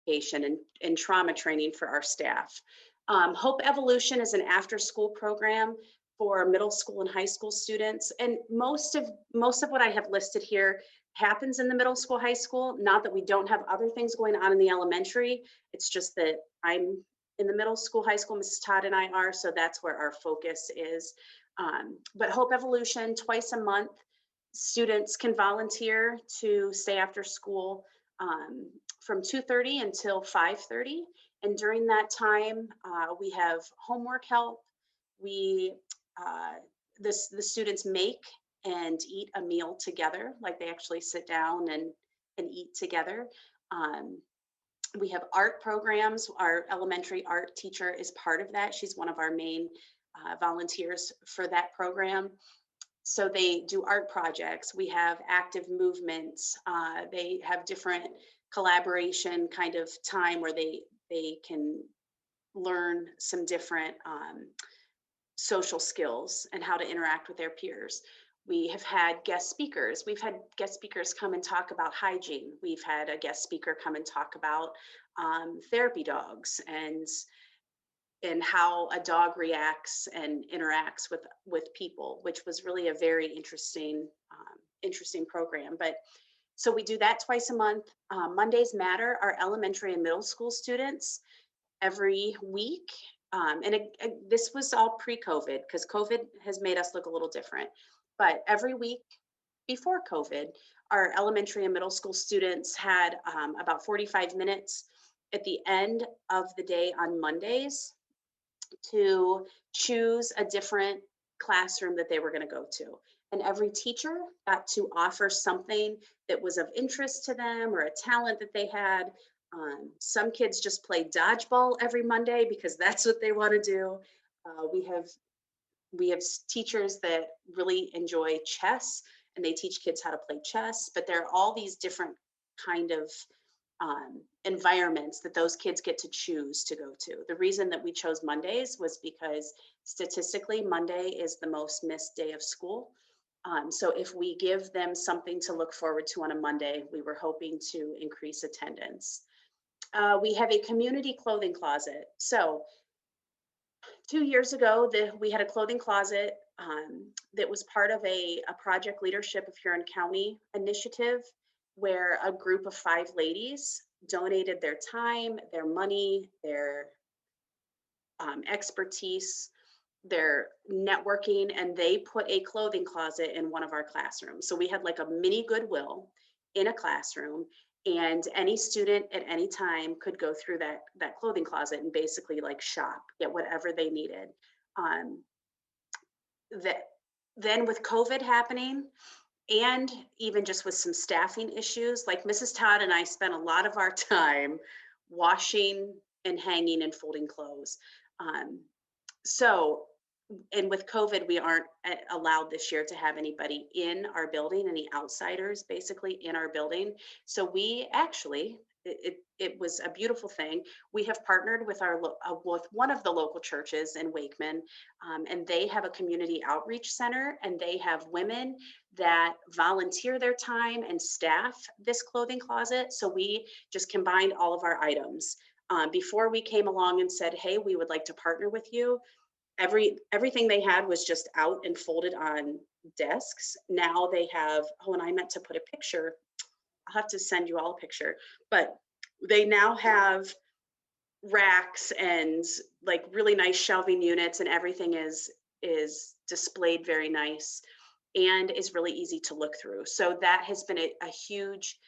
education and trauma training for our staff. Hope Evolution is an after-school program for middle school and high school students. And most of what I have listed here happens in the middle school, high school. Not that we don't have other things going on in the elementary. It's just that I'm in the middle school, high school, Mrs. Todd and I are, so that's where our focus is. But Hope Evolution, twice a month, students can volunteer to stay after school from 2:30 until 5:30. And during that time, we have homework help. The students make and eat a meal together, like they actually sit down and eat together. We have art programs. Our elementary art teacher is part of that. She's one of our main volunteers for that program. So they do art projects. We have active movements. They have different collaboration kind of time where they can learn some different social skills and how to interact with their peers. We have had guest speakers. We've had guest speakers come and talk about hygiene. We've had a guest speaker come and talk about therapy dogs and how a dog reacts and interacts with people, which was really a very interesting program. But so we do that twice a month. Mondays Matter, our elementary and middle school students every week. This was all pre-COVID, because COVID has made us look a little different. But every week before COVID, our elementary and middle school students had about 45 minutes at the end of the day on Mondays to choose a different classroom that they were going to go to. And every teacher got to offer something that was of interest to them or a talent that they had. Some kids just play dodgeball every Monday because that's what they want to do. We have teachers that really enjoy chess, and they teach kids how to play chess, but there are all these different kind of environments that those kids get to choose to go to. The reason that we chose Mondays was because statistically, Monday is the most missed day of school. So if we give them something to look forward to on a Monday, we were hoping to increase attendance. We have a community clothing closet. So 2 years ago, we had a clothing closet that was part of a project leadership of Huron County initiative, where a group of 5 ladies donated their time, their money, their expertise, their networking, and they put a clothing closet in one of our classrooms. So we had like a mini Goodwill in a classroom, and any student at any time could go through that clothing closet and basically like shop, get whatever they needed. Then with COVID happening, and even just with some staffing issues, like Mrs. Todd and I spent a lot of our time washing and hanging and folding clothes. And with COVID, we aren't allowed this year to have anybody in our building, any outsiders basically in our building. So we actually, it was a beautiful thing. We have partnered with with one of the local churches in Wakeman, and they have a community outreach center, and they have women that volunteer their time and staff this clothing closet. So we just combined all of our items. Before we came along and said, hey, we would like to partner with you, everything they had was just out and folded on desks. Now they have, and I meant to put a picture. I'll have to send you all a picture, but they now have racks and like really nice shelving units, and everything is displayed very nice and is really easy to look through. So that has been a huge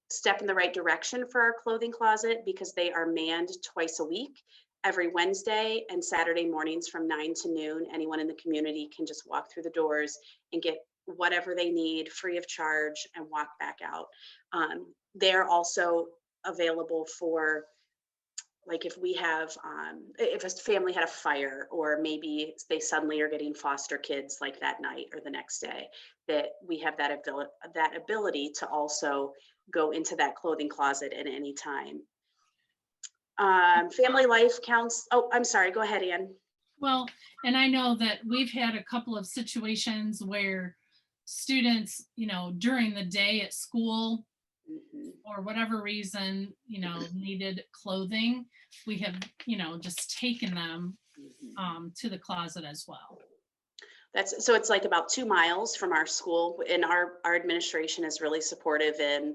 step in the right direction for our clothing closet, because they are manned twice a week. Every Wednesday and Saturday mornings from 9 to noon, anyone in the community can just walk through the doors and get whatever they need free of charge and walk back out. They're also available for, like, if we have, if a family had a fire, or maybe they suddenly are getting foster kids like that night or the next day, that we have that ability to also go into that clothing closet at any time. Family life counts. Oh, I'm sorry. Go ahead, Ann. Well, and I know that we've had a couple of situations where students, during the day at school, for whatever reason, needed clothing, we have, just taken them to the closet as well. So it's like about 2 miles from our school, and our administration is really supportive in,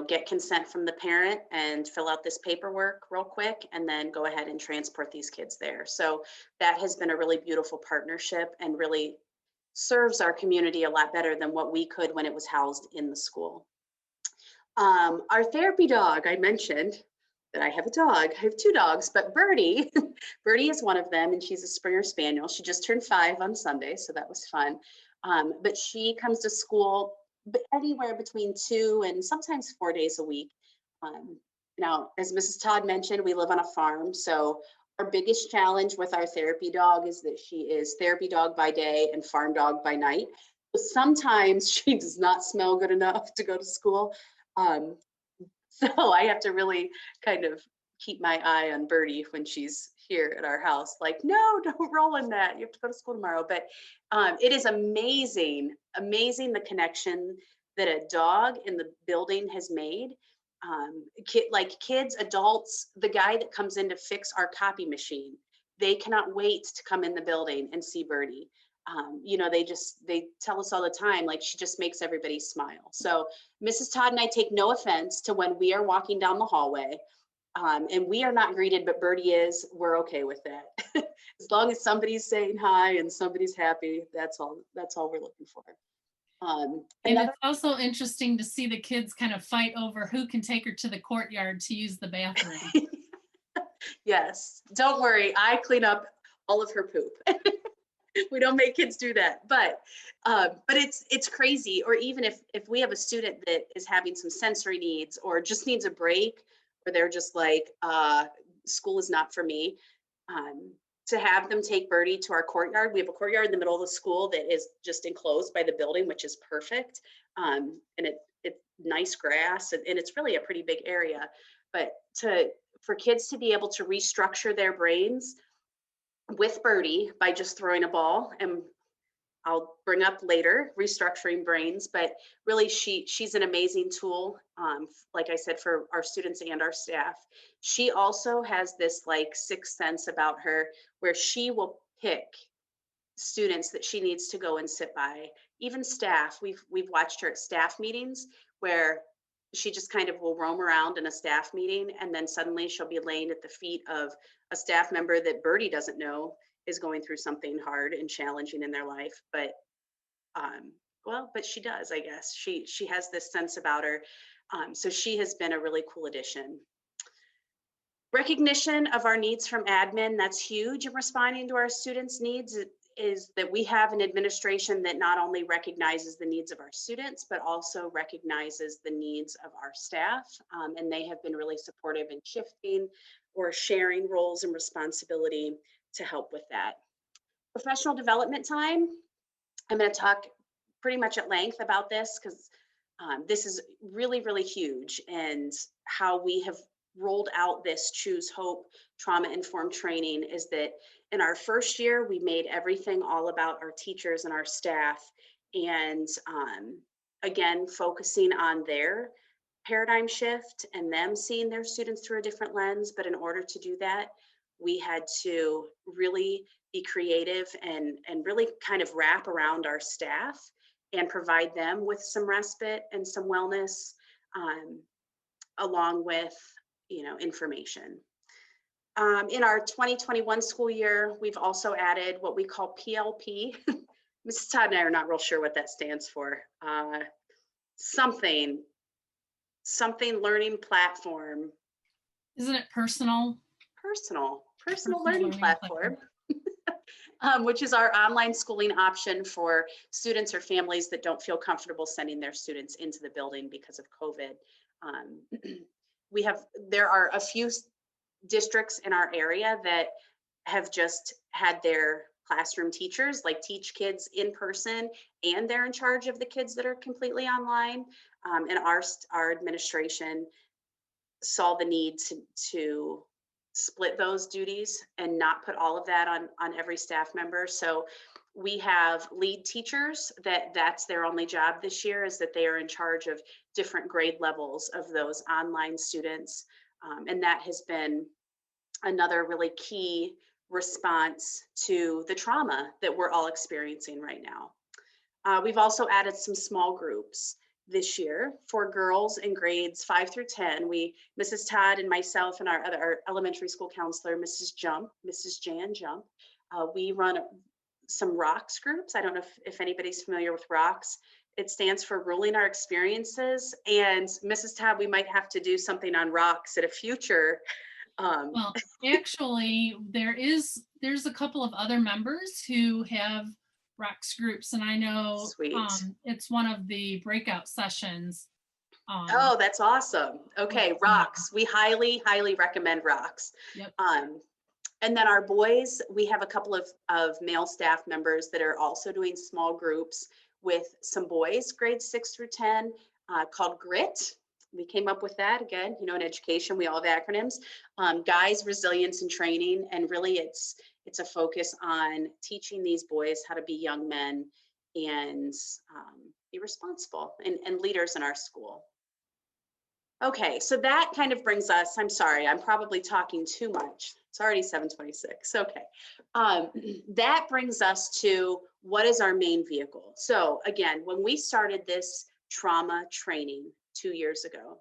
get consent from the parent and fill out this paperwork real quick, and then go ahead and transport these kids there. So that has been a really beautiful partnership and really serves our community a lot better than what we could when it was housed in the school. Our therapy dog, I mentioned that I have a dog. I have 2 dogs, but Birdie, Birdie is one of them, and she's a Springer Spaniel. She just turned 5 on Sunday, so that was fun. But she comes to school anywhere between 2 and sometimes 4 days a week. Now, as Mrs. Todd mentioned, we live on a farm, so our biggest challenge with our therapy dog is that she is therapy dog by day and farm dog by night. But sometimes she does not smell good enough to go to school. So I have to really kind of keep my eye on Birdie when she's here at our house. Like, no, don't roll in that. You have to go to school tomorrow. But it is amazing the connection that a dog in the building has made. Like kids, adults, the guy that comes in to fix our copy machine, they cannot wait to come in the building and see Birdie. They tell us all the time, like, she just makes everybody smile. So Mrs. Todd and I take no offense to when we are walking down the hallway and we are not greeted, but Birdie is. We're okay with that. As long as somebody's saying hi and somebody's happy, that's all we're looking for. And it's also interesting to see the kids kind of fight over who can take her to the courtyard to use the bathroom. Yes, don't worry, I clean up all of her poop. We don't make kids do that, but it's crazy. Or even if we have a student that is having some sensory needs or just needs a break, or they're just like, school is not for me, to have them take Birdie to our courtyard. We have a courtyard in the middle of the school that is just enclosed by the building, which is perfect. And it's nice grass, and it's really a pretty big area. But for kids to be able to restructure their brains with Birdie by just throwing a ball, and I'll bring up later restructuring brains, but really she's an amazing tool, like I said, for our students and our staff. She also has this like sixth sense about her where she will pick students that she needs to go and sit by. Even staff, we've watched her at staff meetings where she just kind of will roam around in a staff meeting, and then suddenly she'll be laying at the feet of a staff member that Birdie doesn't know is going through something hard and challenging in their life. But but she does, I guess. She has this sense about her. So she has been a really cool addition. Recognition of our needs from admin, that's huge in responding to our students' needs. Is that we have an administration that not only recognizes the needs of our students, but also recognizes the needs of our staff. And they have been really supportive in shifting or sharing roles and responsibility to help with that. Professional development time. I'm going to talk pretty much at length about this because this is really, really huge, and how we have rolled out this Choose Hope trauma-informed training is that in our first year, we made everything all about our teachers and our staff, and again, focusing on their paradigm shift and them seeing their students through a different lens. But in order to do that, we had to really be creative and really kind of wrap around our staff and provide them with some respite and some wellness, along with information. In our 2021 school year, we've also added what we call PLP. Mrs. Todd and I are not real sure what that stands for. Something learning platform. Isn't it personal learning platform. Which is our online schooling option for students or families that don't feel comfortable sending their students into the building because of COVID. There are a few districts in our area that have just had their classroom teachers like teach kids in person, and they're in charge of the kids that are completely online. And our administration saw the need to split those duties and not put all of that on every staff member. So we have lead teachers that's their only job this year, is that they are in charge of different grade levels of those online students. And that has been another really key response to the trauma that we're all experiencing right now. We've also added some small groups this year for girls in grades 5 through 10. Mrs. Todd and myself and our elementary school counselor, Mrs. Jan Jump, we run some ROCKS groups. I don't know if anybody's familiar with ROCKS. It stands for Ruling Our Experiences. And Mrs. Todd, we might have to do something on ROCKS at a future. Well, actually, there's a couple of other members who have ROCKS groups, and I know it's one of the breakout sessions. Oh, that's awesome. Okay, ROCKS. We highly, highly recommend ROCKS. Yep. And then our boys, we have a couple of male staff members that are also doing small groups with some boys, grades 6 through 10, called GRIT. We came up with that again, in education, we all have acronyms. Guys, resilience and training. And really it's a focus on teaching these boys how to be young men and be responsible and leaders in our school. Okay, so that kind of brings us, I'm sorry, I'm probably talking too much. It's already 7:26, okay. That brings us to what is our main vehicle? So again, when we started this trauma training 2 years ago,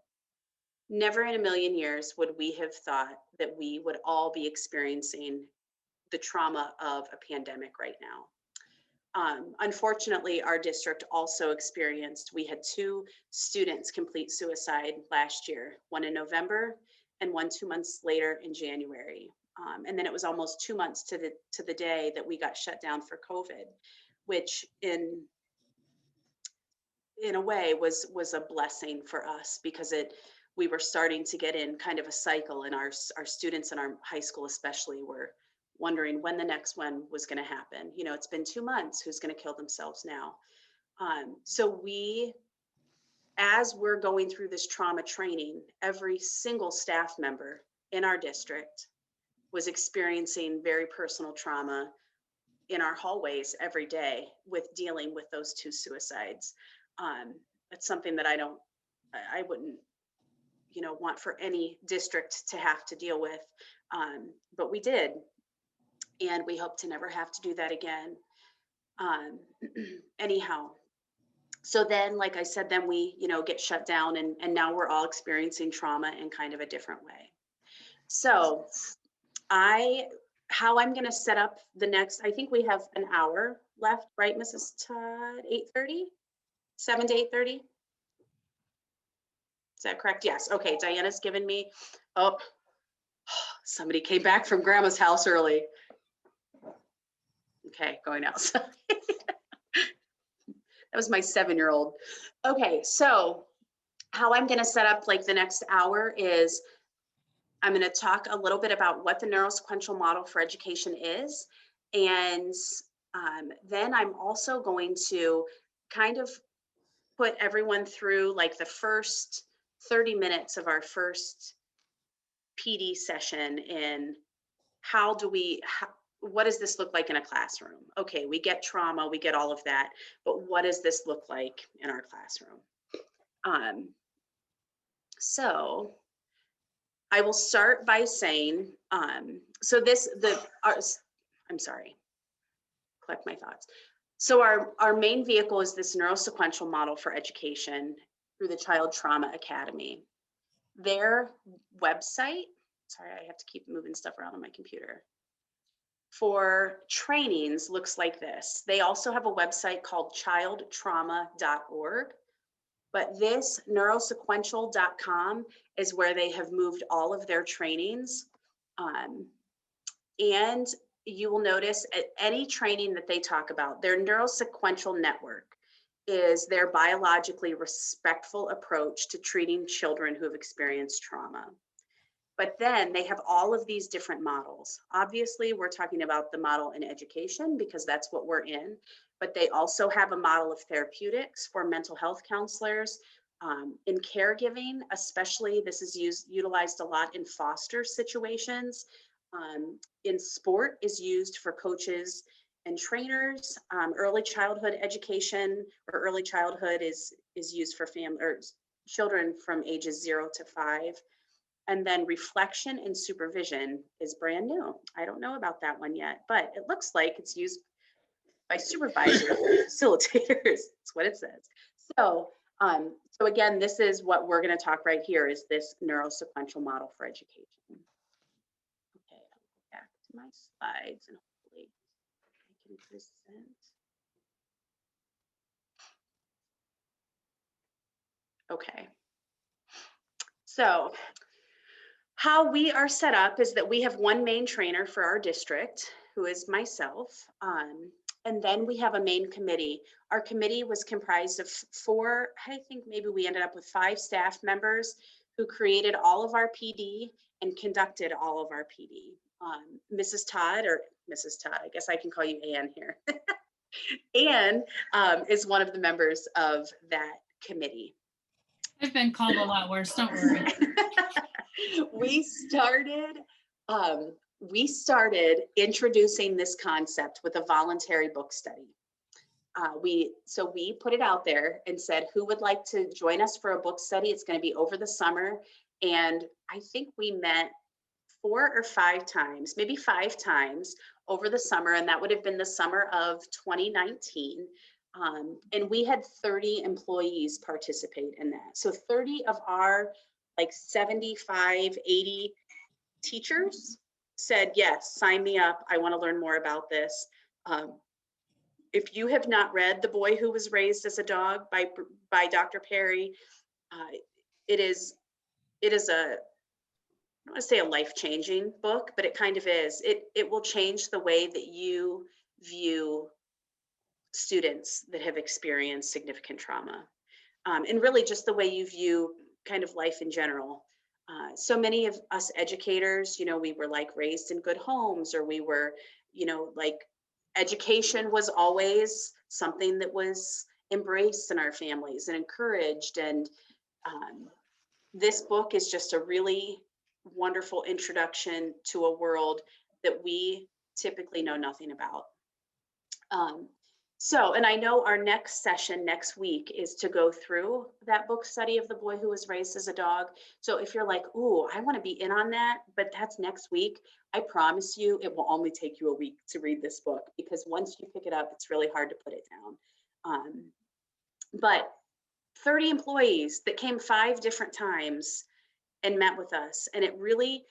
never in a million years would we have thought that we would all be experiencing the trauma of a pandemic right now. Unfortunately, our district also experienced, we had 2 students complete suicide last year, one in November and one 2 months later in January. And then it was almost 2 months to the day that we got shut down for COVID, which in a way was a blessing for us because we were starting to get in kind of a cycle, and our students in our high school especially were wondering when the next one was going to happen. It's been 2 months, who's going to kill themselves now? So as we're going through this trauma training, every single staff member in our district was experiencing very personal trauma in our hallways every day with dealing with those 2 suicides. It's something that I wouldn't, want for any district to have to deal with. But we did. And we hope to never have to do that again. Anyhow, so then, like I said, then we, get shut down and now we're all experiencing trauma in kind of a different way. So how I'm going to set up the next, I think we have an hour left, right, Mrs. Todd? 8:30? 7 to 8:30? Is that correct? Yes. Okay. Diana's given me, somebody came back from grandma's house early. Okay, going outside. That was my 7-year-old. Okay, so how I'm going to set up like the next hour is I'm going to talk a little bit about what the neurosequential model for education is. And then I'm also going to kind of put everyone through like the first 30 minutes of our first PD session in what does this look like in a classroom? Okay, we get trauma, we get all of that, but what does this look like in our classroom? So I will start by saying, I'm sorry, collect my thoughts. So our main vehicle is this neurosequential model for education through the Child Trauma Academy. Their website, sorry, I have to keep moving stuff around on my computer, for trainings looks like this. They also have a website called childtrauma.org, but this neurosequential.com is where they have moved all of their trainings. And you will notice at any training that they talk about, their neurosequential network is their biologically respectful approach to treating children who have experienced trauma. But then they have all of these different models. Obviously, we're talking about the model in education because that's what we're in, but they also have a model of therapeutics for mental health counselors. In caregiving, especially, this is utilized a lot in foster situations. In sport is used for coaches and trainers. Early childhood education or early childhood is used for family, or children from ages 0 to 5. And then reflection and supervision is brand new. I don't know about that one yet, but it looks like it's used by supervisors and facilitators. That's what it says. So, so again, this is what we're going to talk right here is this neurosequential model for education. Okay, I'll go back to my slides and hopefully I can present. Okay. So how we are set up is that we have one main trainer for our district, who is myself. And then we have a main committee. Our committee was comprised of 4, I think maybe we ended up with 5 staff members who created all of our PD and conducted all of our PD. Mrs. Todd, I guess I can call you Ann here. Ann is one of the members of that committee. I've been called a lot worse, don't worry. We started introducing this concept with a voluntary book study. So we put it out there and said, who would like to join us for a book study? It's going to be over the summer. And I think we met 4 or 5 times, maybe 5 times over the summer. And that would have been the summer of 2019. And we had 30 employees participate in that. So 30 of our like 75, 80 teachers said, yes, sign me up. I want to learn more about this. If you have not read The Boy Who Was Raised as a Dog by Dr. Perry, it is a, I don't want to say a life-changing book, but it kind of is. It will change the way that you view students that have experienced significant trauma. And really just the way you view kind of life in general. So many of us educators, you know, we were like raised in good homes, or we were, you know, like education was always something that was embraced in our families and encouraged. And this book is just a really wonderful introduction to a world that we typically know nothing about. So, and I know our next session next week is to go through that book study of The Boy Who Was Raised as a Dog. So if you're like, ooh, I want to be in on that, but that's next week, I promise you it will only take you a week to read this book, because once you pick it up, it's really hard to put it down. But 30 employees that came 5 different times and met with us. And it really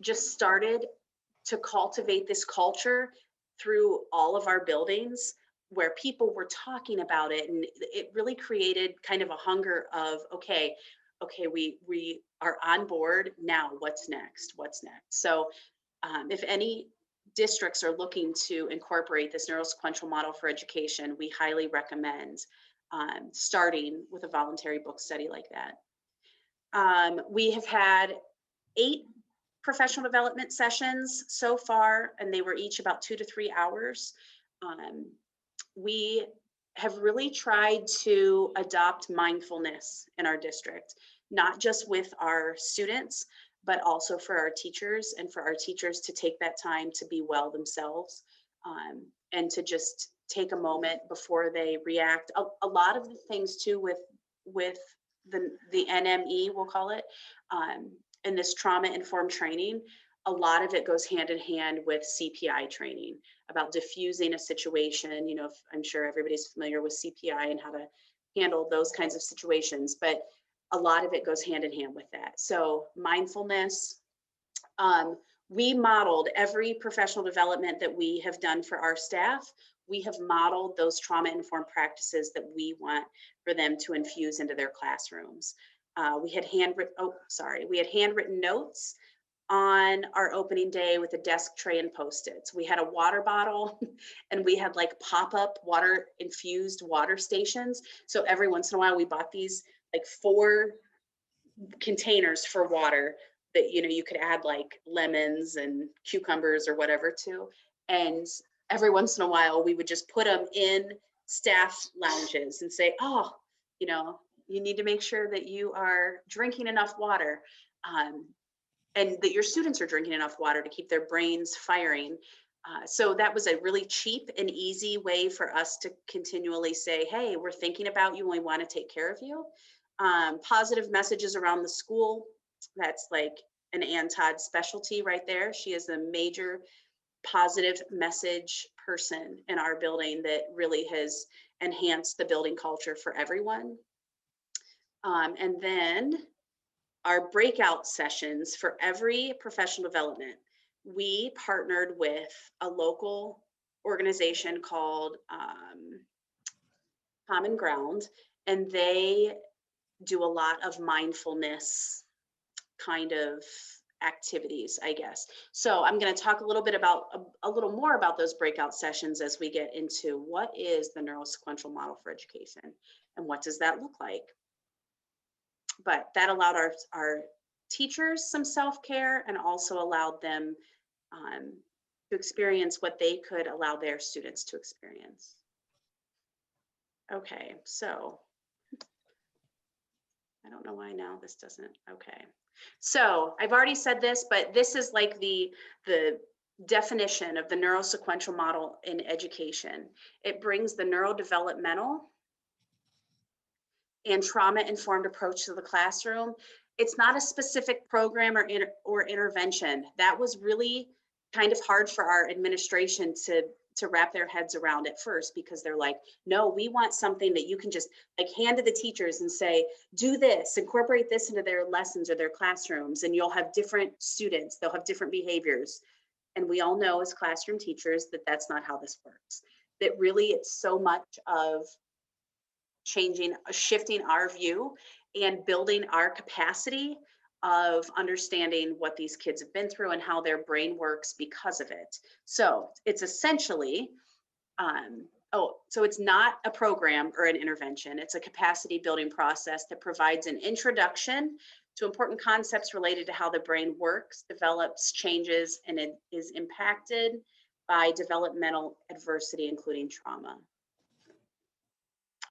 just started to cultivate this culture through all of our buildings, where people were talking about it, and it really created kind of a hunger of, okay, we are on board now. What's next? So if any districts are looking to incorporate this neurosequential model for education, we highly recommend starting with a voluntary book study like that. We have had 8 professional development sessions so far, and they were each about 2 to 3 hours. We have really tried to adopt mindfulness in our district, not just with our students, but also for our teachers, and for our teachers to take that time to be well themselves, and to just take a moment before they react. A lot of the things too with the NME, we'll call it, and this trauma-informed training, a lot of it goes hand in hand with CPI training about diffusing a situation. You know, I'm sure everybody's familiar with CPI and how to handle those kinds of situations, but a lot of it goes hand in hand with that. So mindfulness, we modeled every professional development that we have done for our staff. We have modeled those trauma-informed practices that we want for them to infuse into their classrooms. We had handwritten notes on our opening day with a desk tray and Post-its. We had a water bottle, and we had like pop-up water infused water stations. So every once in a while we bought these like 4 containers for water that, you know, you could add like lemons and cucumbers or whatever to. And every once in a while we would just put them in staff lounges and say, oh, you know, you need to make sure that you are drinking enough water. And that your students are drinking enough water to keep their brains firing. So that was a really cheap and easy way for us to continually say, hey, we're thinking about you and we want to take care of you. Positive messages around the school. That's like an Ann Todd specialty right there. She is a major positive message person in our building that really has enhanced the building culture for everyone. And then our breakout sessions for every professional development. We partnered with a local organization called Common Ground, and they do a lot of mindfulness kind of activities, I guess. So I'm going to talk a little bit about a little more about those breakout sessions as we get into what is the neurosequential model for education and what does that look like. But that allowed our teachers some self-care and also allowed them to experience what they could allow their students to experience. Okay, so I don't know why now this doesn't, okay. So I've already said this, but this is like the definition of the neurosequential model in education. It brings the neurodevelopmental and trauma-informed approach to the classroom. It's not a specific program or intervention. That was really kind of hard for our administration to wrap their heads around at first, because they're like, no, we want something that you can just like hand to the teachers and say, do this, incorporate this into their lessons or their classrooms, and you'll have different students, they'll have different behaviors. And we all know as classroom teachers that that's not how this works. That really it's so much of shifting our view and building our capacity of understanding what these kids have been through and how their brain works because of it. So it's essentially, so it's not a program or an intervention. It's a capacity building process that provides an introduction to important concepts related to how the brain works, develops, changes, and it is impacted by developmental adversity, including trauma.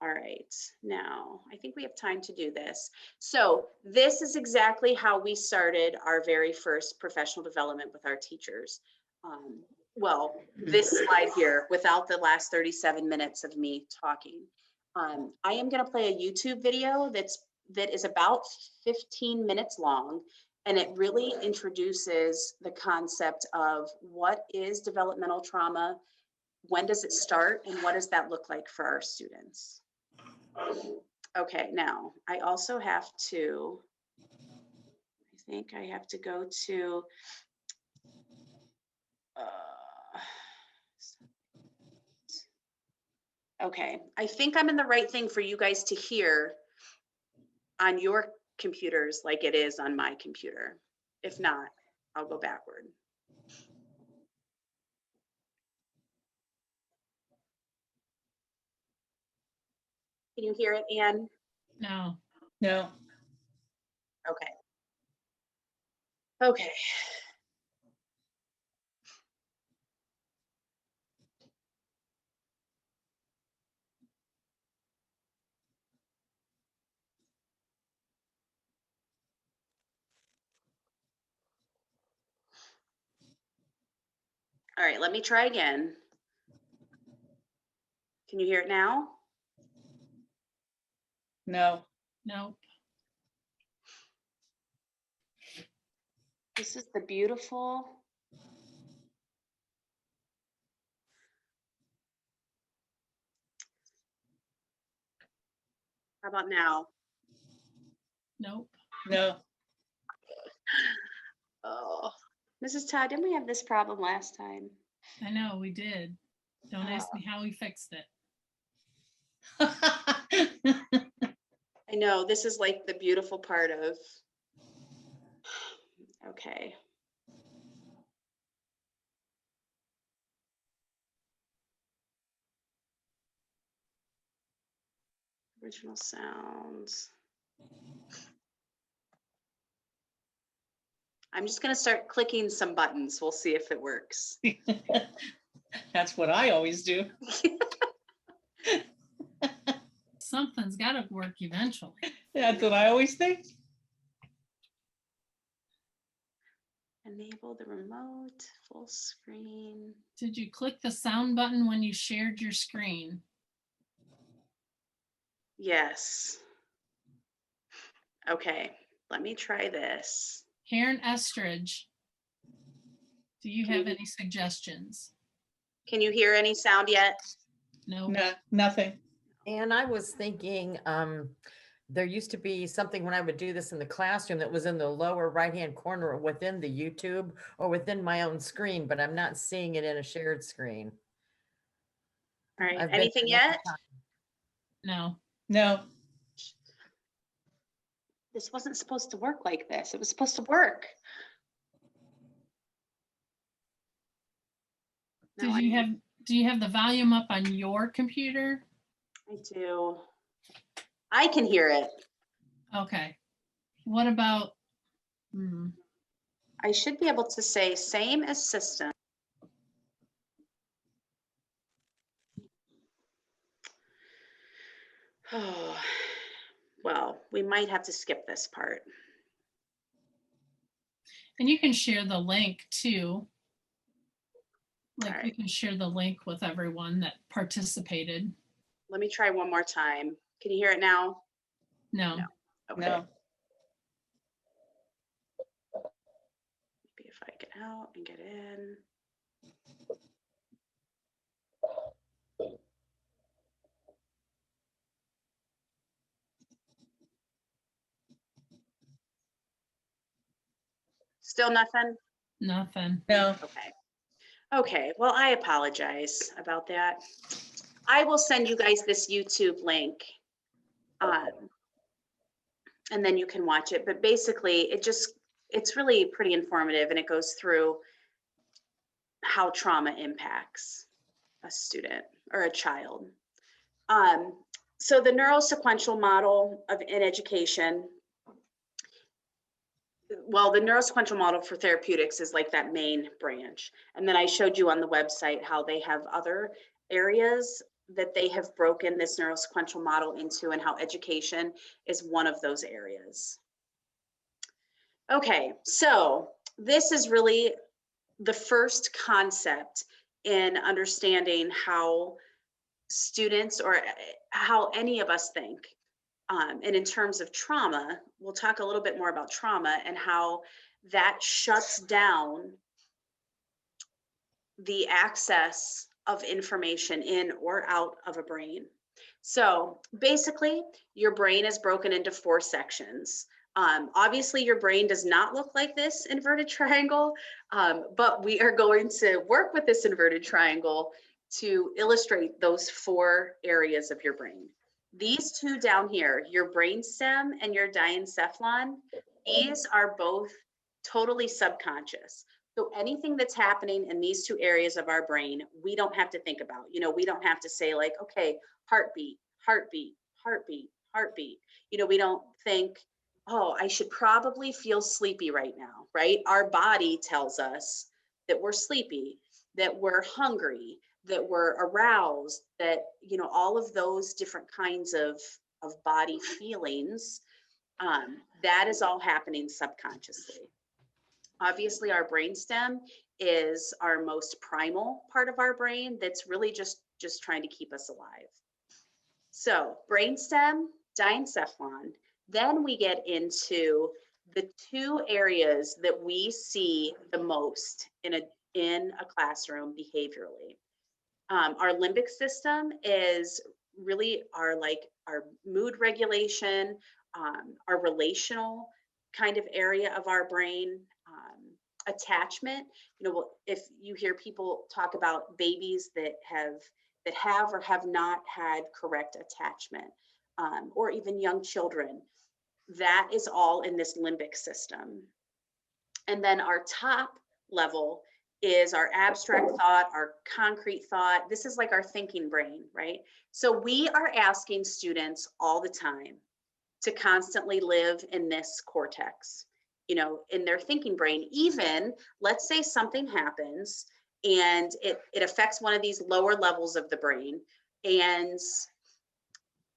All right, now I think we have time to do this. So this is exactly how we started our very first professional development with our teachers. Well, this slide here without the last 37 minutes of me talking. I am going to play a YouTube video that is about 15 minutes long, and it really introduces the concept of what is developmental trauma, when does it start, and what does that look like for our students. Okay, now I also have to, I think I have to go to, okay, I think I'm in the right thing for you guys to hear on your computers like it is on my computer. If not, I'll go backward. Can you hear it, Anne? No. No. Okay. Okay. All right, let me try again. Can you hear it now? No. No. This is the beautiful. How about now? Nope. No. Oh, Mrs. Todd, didn't we have this problem last time? I know we did. Don't ask me how we fixed it. I know, this is like the beautiful part of, okay. Original sounds. I'm just going to start clicking some buttons. We'll see if it works. That's what I always do. Something's got to work eventually. That's what I always think. Enable the remote, full screen. Did you click the sound button when you shared your screen? Yes. Okay, let me try this. Karen Estridge, do you have any suggestions? Can you hear any sound yet? No. No, nothing. And I was thinking, there used to be something when I would do this in the classroom that was in the lower right-hand corner within the YouTube or within my own screen, but I'm not seeing it in a shared screen. All right, I've been anything there many yet? times. No. No. This wasn't supposed to work like this. It was supposed to work. No, Do you have the volume up on your computer? I do. I can hear it. Okay. What about, I should be able to say same as system. Oh, well, we might have to skip this part. and you can share the link too. Like All we right. can share the link with everyone that participated. Let me try one more time. Can you hear it now? No. No. Okay. No. Maybe if I get out and get in. Still nothing? Nothing. No. Okay. Okay, well, I apologize about that. I will send you guys this YouTube link. And then you can watch it, but basically it's really pretty informative, and it goes through how trauma impacts a student or a child. So the neurosequential model in education, well, the neurosequential model for therapeutics is like that main branch. And then I showed you on the website how they have other areas that they have broken this neurosequential model into, and how education is one of those areas. Okay, so this is really the first concept in understanding how students, or how any of us think. And in terms of trauma, we'll talk a little bit more about trauma and how that shuts down the access of information in or out of a brain. So basically, your brain is broken into 4 sections. Obviously, your brain does not look like this inverted triangle, but we are going to work with this inverted triangle to illustrate those 4 areas of your brain. These 2 down here, your brainstem and your diencephalon, these are both totally subconscious. So anything that's happening in these 2 areas of our brain, we don't have to think about. You know, we don't have to say like, okay, heartbeat, heartbeat, heartbeat, heartbeat. You know, we don't think, oh, I should probably feel sleepy right now, right? Our body tells us that we're sleepy, that we're hungry, that we're aroused, that, you know, all of those different kinds of body feelings, that is all happening subconsciously. Obviously, our brainstem is our most primal part of our brain that's really just trying to keep us alive. So brainstem, diencephalon, then we get into the 2 areas that we see the most in a classroom behaviorally. Our limbic system is really our mood regulation, our relational kind of area of our brain. Attachment, you know, if you hear people talk about babies that have or have not had correct attachment, or even young children, that is all in this limbic system. And then our top level is our abstract thought, our concrete thought. This is like our thinking brain, right? So we are asking students all the time to constantly live in this cortex, you know, in their thinking brain. Even, let's say something happens and it affects one of these lower levels of the brain, and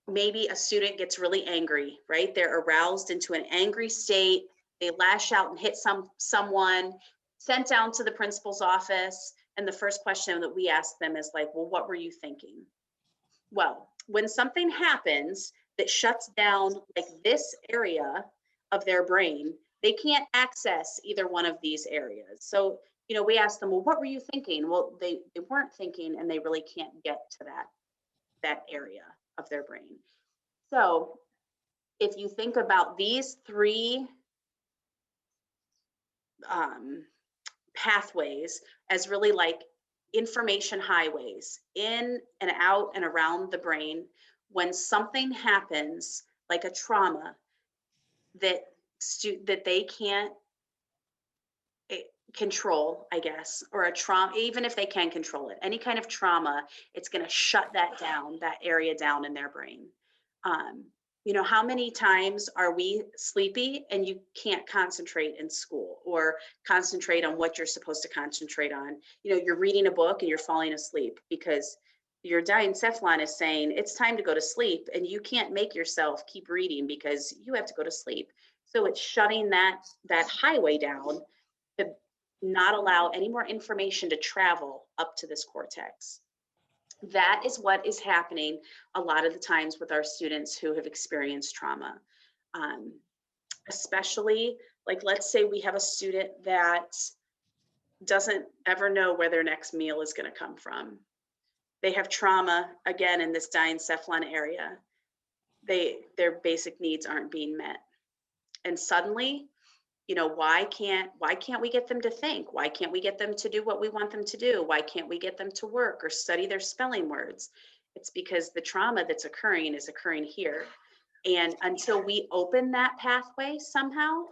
maybe a student gets really angry, right? They're aroused into an angry state. They lash out and hit someone, sent down to the principal's office. And the first question that we ask them is like, well, what were you thinking? Well, when something happens that shuts down like this area, of their brain, they can't access either one of these areas. So, you know, we asked them, well, what were you thinking? Well, they weren't thinking, and they really can't get to that area of their brain. So if you think about these three pathways as really like information highways in and out and around the brain, when something happens like a trauma that they can't control, I guess, or a trauma, even if they can control it, any kind of trauma, it's going to shut that down, that area down in their brain. You know, how many times are we sleepy and you can't concentrate in school or concentrate on what you're supposed to concentrate on? You know, you're reading a book and you're falling asleep because your diencephalon is saying it's time to go to sleep, and you can't make yourself keep reading because you have to go to sleep. So it's shutting that highway down to not allow any more information to travel up to this cortex. That is what is happening a lot of the times with our students who have experienced trauma. Especially, like, let's say we have a student that doesn't ever know where their next meal is going to come from. They have trauma, again, in this diencephalon area. Their basic needs aren't being met. And suddenly, you know, why can't we get them to think? Why can't we get them to do what we want them to do? Why can't we get them to work or study their spelling words? It's because the trauma that's occurring is occurring here. And until we open that pathway somehow,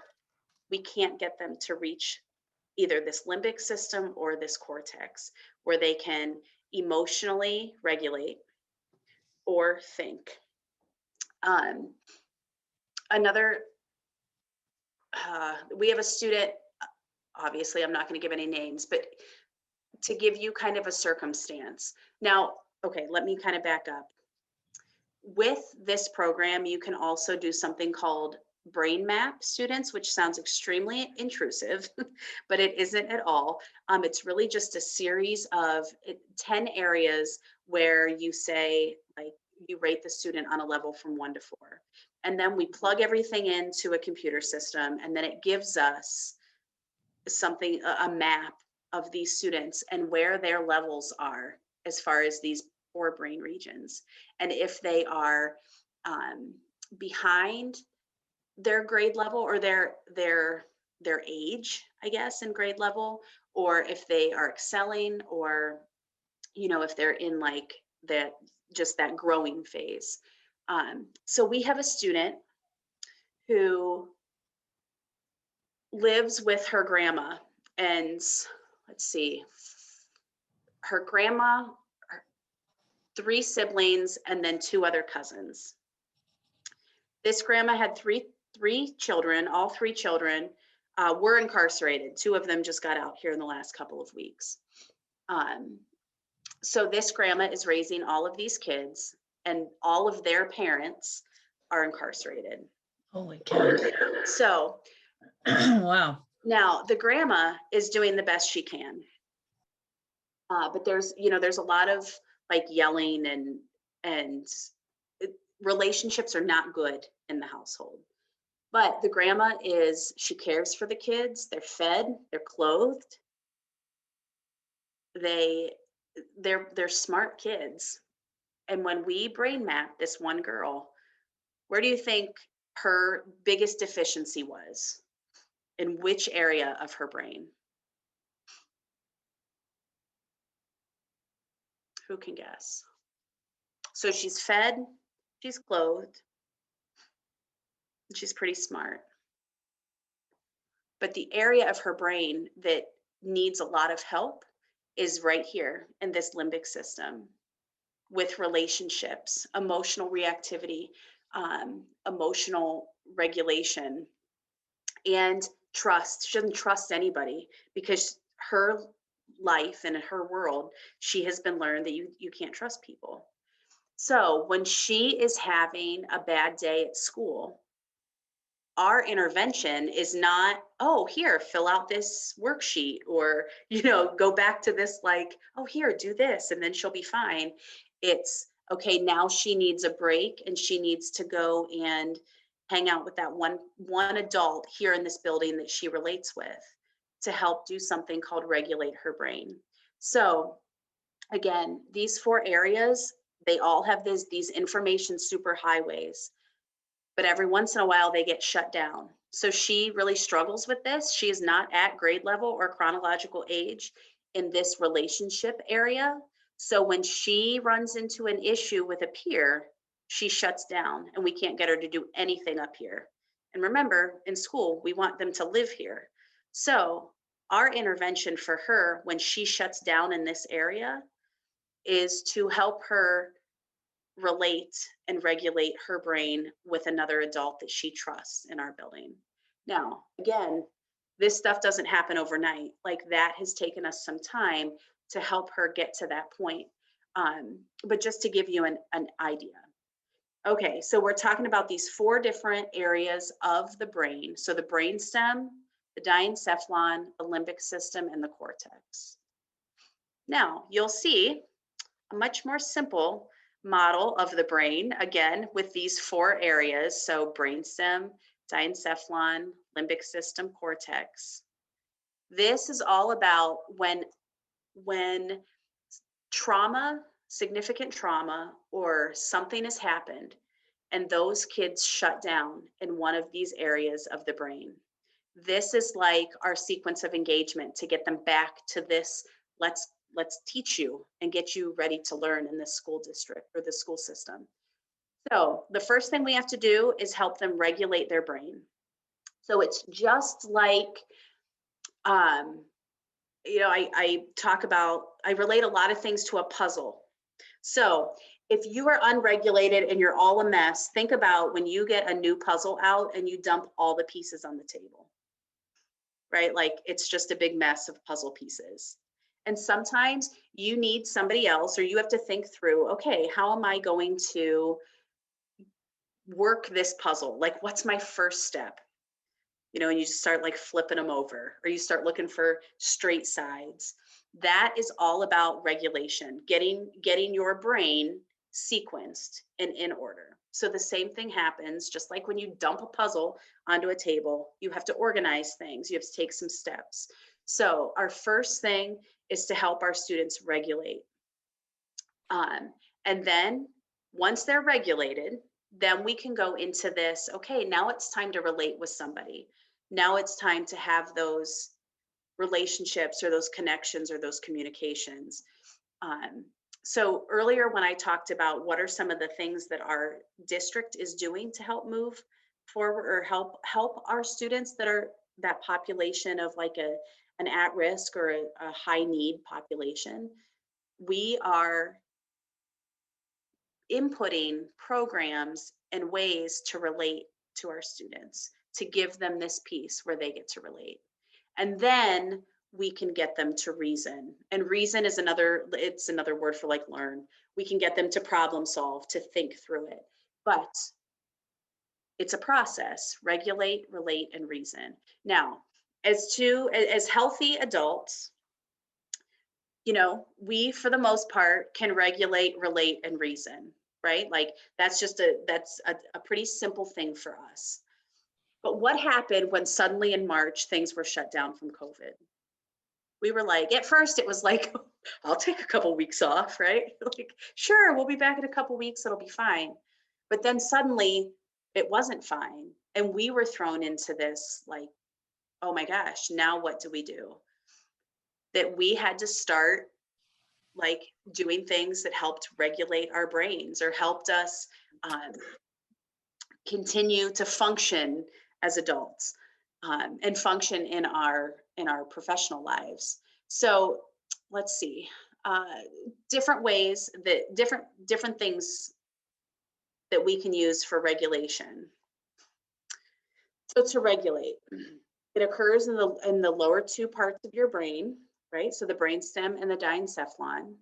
we can't get them to reach either this limbic system or this cortex where they can emotionally regulate or think. We have a student, obviously I'm not going to give any names, but to give you kind of a circumstance. Now, okay, let me kind of back up. With this program, you can also do something called brain map students, which sounds extremely intrusive, but it isn't at all. It's really just a series of 10 areas where you say, like, you rate the student on a level from 1 to 4. And then we plug everything into a computer system, and then it gives us something, a map of these students and where their levels are as far as these 4 brain regions. And if they are behind their grade level or their age, I guess, in grade level, or if they are excelling, or, you know, if they're in like just that growing phase. So we have a student who lives with her grandma, and let's see, her grandma, 3 siblings, and then 2 other cousins. This grandma had three children. All 3 children were incarcerated. 2 of them just got out here in the last couple of weeks. So this grandma is raising all of these kids, and all of their parents are incarcerated. Holy cow. So wow. now the grandma is doing the best she can. But there's a lot of like yelling, and relationships are not good in the household. But the grandma she cares for the kids. They're fed, they're clothed. They're smart kids. And when we brain map this one girl, where do you think her biggest deficiency was? In which area of her brain? Who can guess? So she's fed, she's clothed, and she's pretty smart. But the area of her brain that needs a lot of help is right here in this limbic system, with relationships, emotional reactivity, emotional regulation, and trust. She doesn't trust anybody because her life and her world, she has been learned that you can't trust people. So when she is having a bad day at school, our intervention is not, oh, here, fill out this worksheet, or, go back to this, like, oh, here, do this, and then she'll be fine. It's, okay, now she needs a break, and she needs to go and hang out with that one adult here in this building that she relates with to help do something called regulate her brain. So again, these 4 areas, they all have these information superhighways, but every once in a while they get shut down. So she really struggles with this. She is not at grade level or chronological age in this relationship area. So when she runs into an issue with a peer, she shuts down and we can't get her to do anything up here. And remember, in school, we want them to live here. So our intervention for her when she shuts down in this area is to help her relate and regulate her brain with another adult that she trusts in our building. Now, again, this stuff doesn't happen overnight. Like, that has taken us some time to help her get to that point. But just to give you an idea. Okay, so we're talking about these 4 different areas of the brain. So the brainstem, the diencephalon, the limbic system, and the cortex. Now, you'll see a much more simple model of the brain, again, with these 4 areas. So brainstem, diencephalon, limbic system, cortex. This is all about when trauma, significant trauma, or something has happened, and those kids shut down in one of these areas of the brain. This is like our sequence of engagement to get them back to this, let's teach you and get you ready to learn in this school district or the school system. So the first thing we have to do is help them regulate their brain. So it's just like, you know, I relate a lot of things to a puzzle. So if you are unregulated and you're all a mess, think about when you get a new puzzle out and you dump all the pieces on the table, right? Like, it's just a big mess of puzzle pieces. And sometimes you need somebody else, or you have to think through, okay, how am I going to work this puzzle? Like, what's my first step? You know, and you just start like flipping them over, or you start looking for straight sides. That is all about regulation, getting your brain sequenced and in order. So the same thing happens, just like when you dump a puzzle onto a table, you have to organize things, you have to take some steps. So our first thing is to help our students regulate. And then once they're regulated, then we can go into this, okay, now it's time to relate with somebody. Now it's time to have those relationships or those connections or those communications. So earlier when I talked about what are some of the things that our district is doing to help move forward or help our students that are that population of like an at-risk or a high need population, we are inputting programs and ways to relate to our students, to give them this piece where they get to relate. And then we can get them to reason. And reason is another word for like learn. We can get them to problem solve, to think through it. But it's a process: regulate, relate, and reason. Now, as healthy adults, you know, we, for the most part, can regulate, relate, and reason, right? Like, that's a pretty simple thing for us. But what happened when suddenly in March, things were shut down from COVID? We were like, at first it was like, I'll take a couple weeks off, right? Like, sure, we'll be back in a couple weeks, it'll be fine. But then suddenly it wasn't fine. And we were thrown into this like, oh my gosh, now what do we do? That we had to start like doing things that helped regulate our brains or helped us continue to function as adults and function in our professional lives. So let's see, different ways that different things that we can use for regulation. So to regulate, it occurs in the lower 2 parts of your brain, right? So the brainstem and the diencephalon.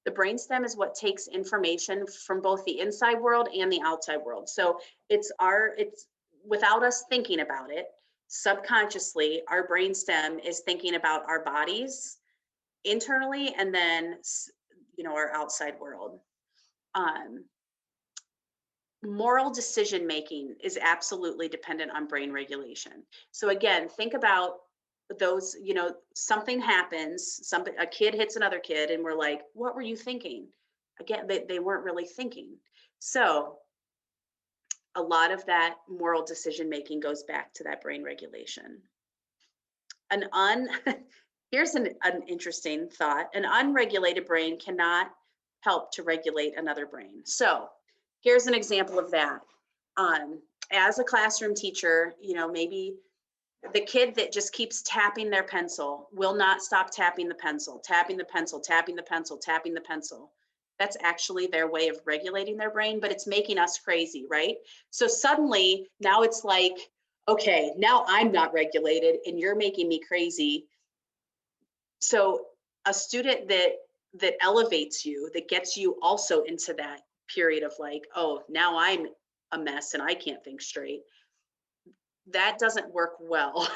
The brainstem is what takes information from both the inside world and the outside world. So it's without us thinking about it, subconsciously, our brainstem is thinking about our bodies internally and then, you know, our outside world. moral decision making is absolutely dependent on brain regulation. So again, think about those, something happens, a kid hits another kid, and we're like, what were you thinking? Again, they weren't really thinking. So a lot of that moral decision making goes back to that brain regulation. Here's an interesting thought. An unregulated brain cannot help to regulate another brain. So here's an example of that. As a classroom teacher, maybe the kid that just keeps tapping their pencil will not stop tapping the pencil, tapping the pencil, tapping the pencil, tapping the pencil. That's actually their way of regulating their brain, but it's making us crazy, right? So suddenly now it's like, okay, now I'm not regulated and you're making me crazy. So a student that elevates you, that gets you also into that period of like, oh, now I'm a mess and I can't think straight. That doesn't work well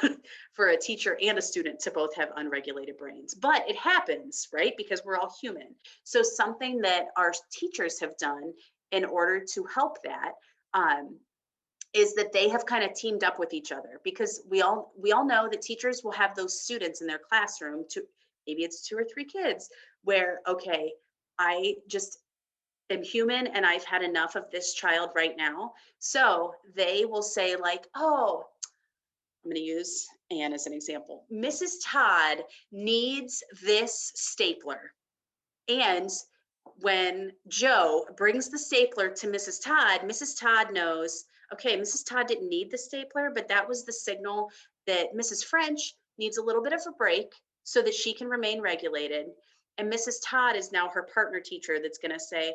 for a teacher and a student to both have unregulated brains, but it happens, right? Because we're all human. So something that our teachers have done in order to help that is that they have kind of teamed up with each other, because we all know that teachers will have those students in their classroom, maybe it's 2 or 3 kids, where, okay, I just am human and I've had enough of this child right now. So they will say like, oh, I'm going to use Anne as an example. Mrs. Todd needs this stapler. And when Joe brings the stapler to Mrs. Todd knows, okay, Mrs. Todd didn't need the stapler, but that was the signal that Mrs. French needs a little bit of a break so that she can remain regulated. And Mrs. Todd is now her partner teacher that's going to say,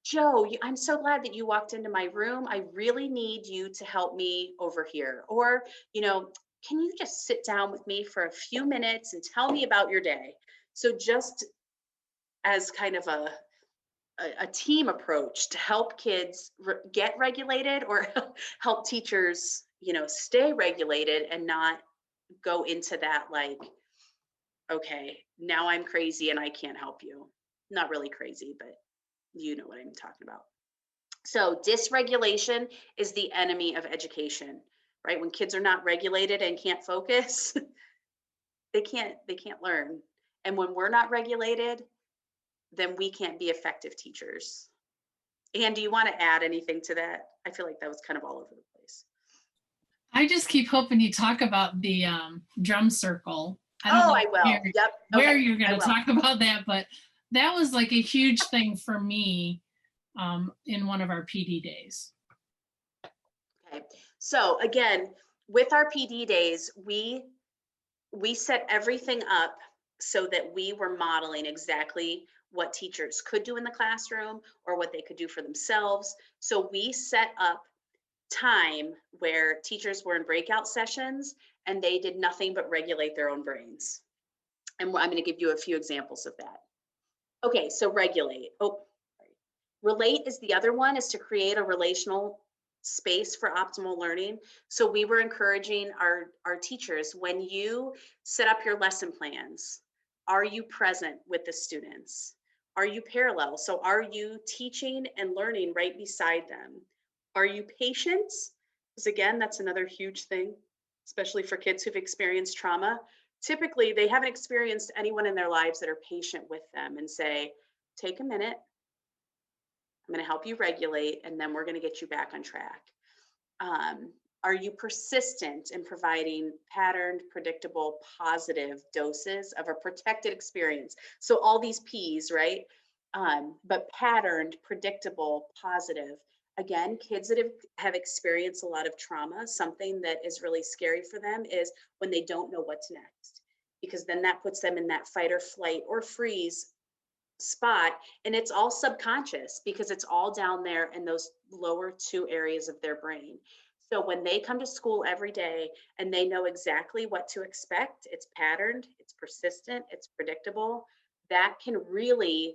Joe, I'm so glad that you walked into my room. I really need you to help me over here. Or, can you just sit down with me for a few minutes and tell me about your day? So just as kind of a team approach to help kids get regulated, or help teachers, stay regulated and not go into that like, okay, now I'm crazy and I can't help you. Not really crazy, but you know what I'm talking about. So dysregulation is the enemy of education, right? When kids are not regulated and can't focus, they can't learn. And when we're not regulated, then we can't be effective teachers. Anne, do you want to add anything to that? I feel like that was kind of all over the place. I just keep hoping you talk about the drum circle. I will. Yep. Where you're going to talk about that, but that was like a huge thing for me in one of our PD days. Okay. So again, with our PD days, we set everything up so that we were modeling exactly what teachers could do in the classroom or what they could do for themselves. So we set up time where teachers were in breakout sessions and they did nothing but regulate their own brains. And I'm going to give you a few examples of that. Okay, so regulate. Relate is the other one, is to create a relational space for optimal learning. So we were encouraging our teachers, when you set up your lesson plans, are you present with the students? Are you parallel? So are you teaching and learning right beside them? Are you patient? Because again, that's another huge thing, especially for kids who've experienced trauma. Typically, they haven't experienced anyone in their lives that are patient with them and say, take a minute, I'm going to help you regulate, and then we're going to get you back on track. Are you persistent in providing patterned, predictable, positive doses of a protected experience? So all these P's, right? But patterned, predictable, positive. Again, kids that have experienced a lot of trauma, something that is really scary for them is when they don't know what's next, because then that puts them in that fight or flight or freeze spot, and it's all subconscious because it's all down there in those lower 2 areas of their brain. So when they come to school every day and they know exactly what to expect, it's patterned, it's persistent, it's predictable, that can really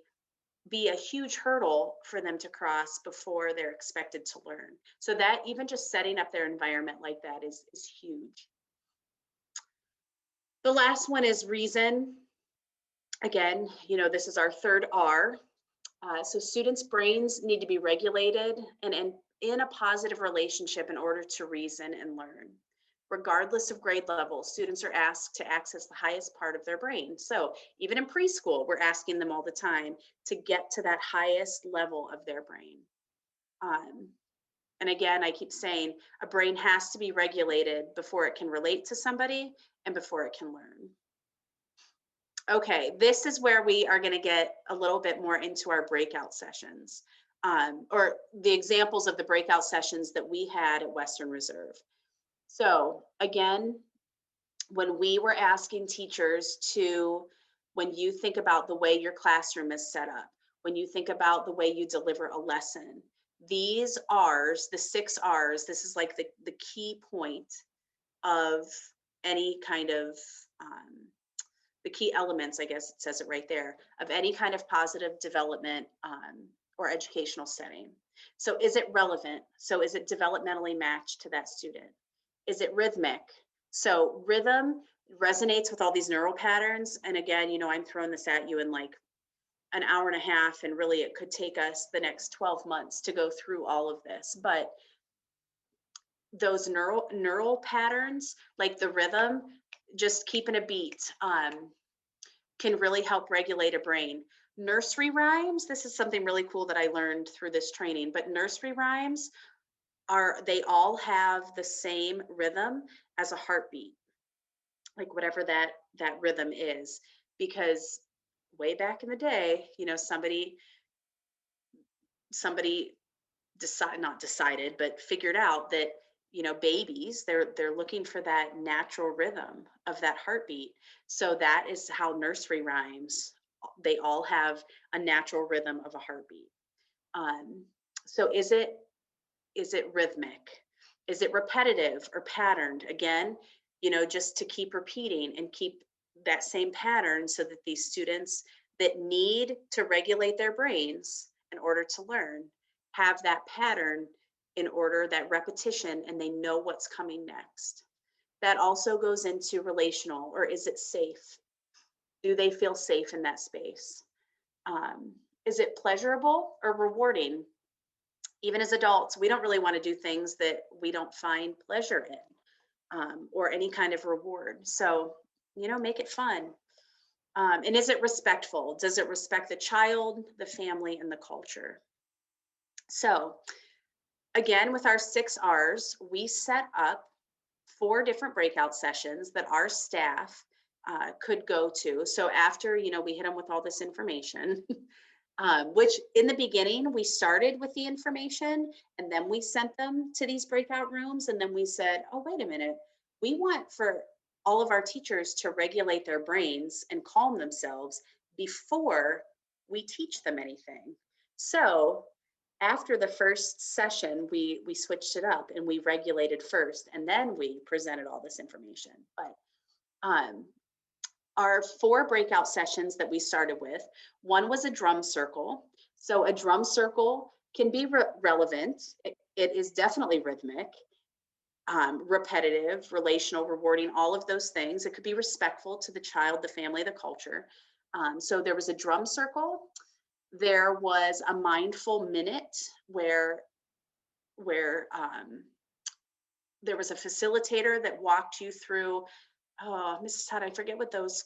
be a huge hurdle for them to cross before they're expected to learn. So that even just setting up their environment like that is huge. The last one is reason. Again, this is our third R. So students' brains need to be regulated and in a positive relationship in order to reason and learn. Regardless of grade level, students are asked to access the highest part of their brain. So even in preschool, we're asking them all the time to get to that highest level of their brain. And again, I keep saying a brain has to be regulated before it can relate to somebody and before it can learn. Okay, this is where we are going to get a little bit more into our breakout sessions, or the examples of the breakout sessions that we had at Western Reserve. So again, when we were asking teachers to, when you think about the way your classroom is set up, when you think about the way you deliver a lesson, these R's, the 6 R's, this is like the key point of any kind of, the key elements, I guess it says it right there, of any kind of positive development or educational setting. So is it relevant? So is it developmentally matched to that student? Is it rhythmic? So rhythm resonates with all these neural patterns. And again, I'm throwing this at you in like an hour and a half, and really it could take us the next 12 months to go through all of this. But those neural patterns, like the rhythm, just keeping a beat, can really help regulate a brain. Nursery rhymes, this is something really cool that I learned through this training, but nursery rhymes they all have the same rhythm as a heartbeat, like whatever that rhythm is, because way back in the day, somebody not decided, but figured out that, babies, they're looking for that natural rhythm of that heartbeat. So that is how nursery rhymes, they all have a natural rhythm of a heartbeat. So is it rhythmic? Is it repetitive or patterned? Again, just to keep repeating and keep that same pattern so that these students that need to regulate their brains in order to learn have that pattern in order, that repetition, and they know what's coming next. That also goes into relational, or is it safe? Do they feel safe in that space? Is it pleasurable or rewarding? Even as adults, we don't really want to do things that we don't find pleasure in, or any kind of reward. So, make it fun. And is it respectful? Does it respect the child, the family, and the culture? So again, with our 6 R's, we set up 4 different breakout sessions that our staff could go to. So after, we hit them with all this information, which in the beginning, we started with the information and then we sent them to these breakout rooms. And then we said, oh, wait a minute, we want for all of our teachers to regulate their brains and calm themselves before we teach them anything. So after the first session, we switched it up and we regulated first, and then we presented all this information. But our 4 breakout sessions that we started with, one was a drum circle. So a drum circle can be relevant. It is definitely rhythmic, repetitive, relational, rewarding, all of those things. It could be respectful to the child, the family, the culture. So there was a drum circle. There was a mindful minute where there was a facilitator that walked you through. Oh, Mrs. Todd, I forget what those,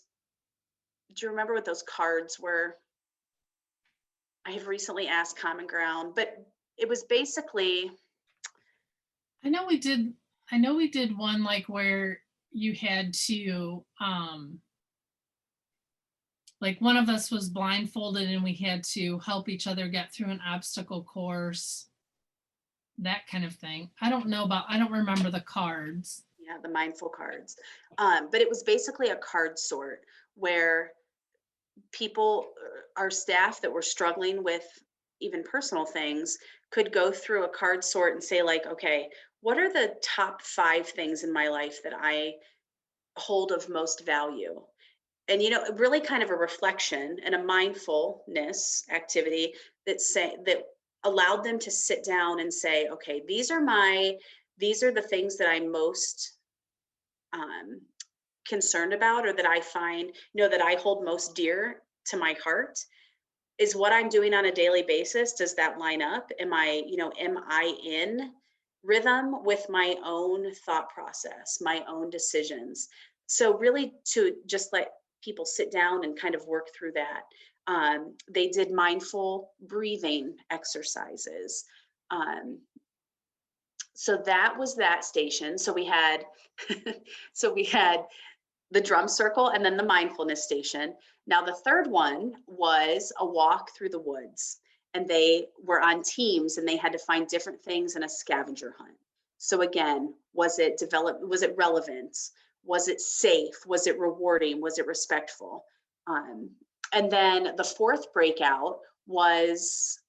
do you remember what those cards were? I have recently asked Common Ground, but it was basically. I know we did one like where you had to, like one of us was blindfolded and we had to help each other get through an obstacle course, that kind of thing. I don't remember the cards. Yeah, the mindful cards. But it was basically a card sort where people, our staff that were struggling with even personal things, could go through a card sort and say like, okay, what are the top 5 things in my life that I hold of most value? And, really kind of a reflection and a mindfulness activity that allowed them to sit down and say, okay, these are the things that I'm most concerned about, or that I find, that I hold most dear to my heart. is what I'm doing on a daily basis, does that line up? Am I in rhythm with my own thought process, my own decisions? So really to just let people sit down and kind of work through that. They did mindful breathing exercises. So that was that station. So we had, the drum circle and then the mindfulness station. Now the third one was a walk through the woods, and they were on teams and they had to find different things in a scavenger hunt. So again, was it relevant? Was it safe? Was it rewarding? Was it respectful? And then the fourth breakout was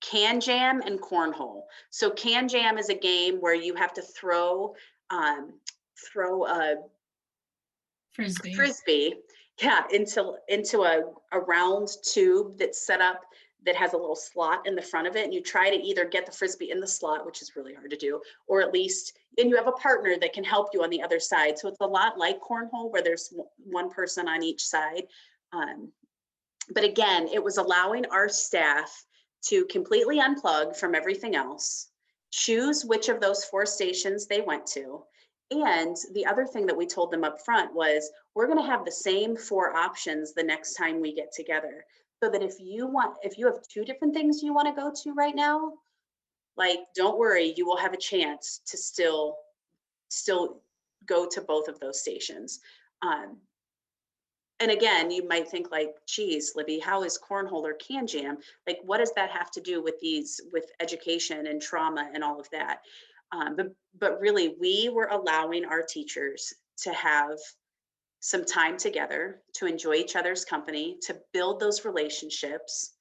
can jam and cornhole. So can jam is a game where you have to throw a frisbee, into a round tube that's set up that has a little slot in the front of it, and you try to either get the frisbee in the slot, which is really hard to do, or at least, and you have a partner that can help you on the other side. So it's a lot like cornhole where there's one person on each side. But again, it was allowing our staff to completely unplug from everything else, choose which of those 4 stations they went to. And the other thing that we told them up front was, we're going to have the same 4 options the next time we get together. So that if you have 2 different things you want to go to right now, like, don't worry, you will have a chance to still go to both of those stations. And again, you might think like, geez, Libby, how is cornhole or can jam? Like, what does that have to do with education and trauma and all of that? But really, we were allowing our teachers to have some time together, to enjoy each other's company, to build those relationships,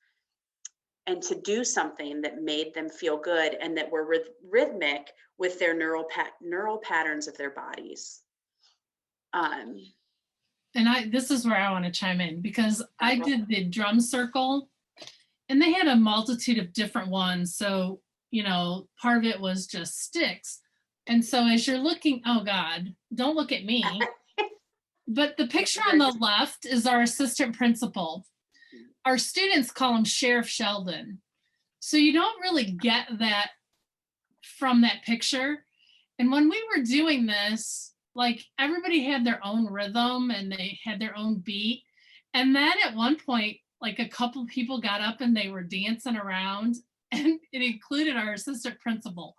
and to do something that made them feel good and that were rhythmic with their neural patterns of their bodies. And this is where I want to chime in, because I did the drum circle and they had a multitude of different ones. So, part of it was just sticks. And so as you're looking, oh God, don't look at me. But the picture on the left is our assistant principal. Our students call him Sheriff Sheldon. So you don't really get that from that picture. And when we were doing this, like, everybody had their own rhythm and they had their own beat. And then at one point, like, a couple people got up and they were dancing around, and it included our assistant principal.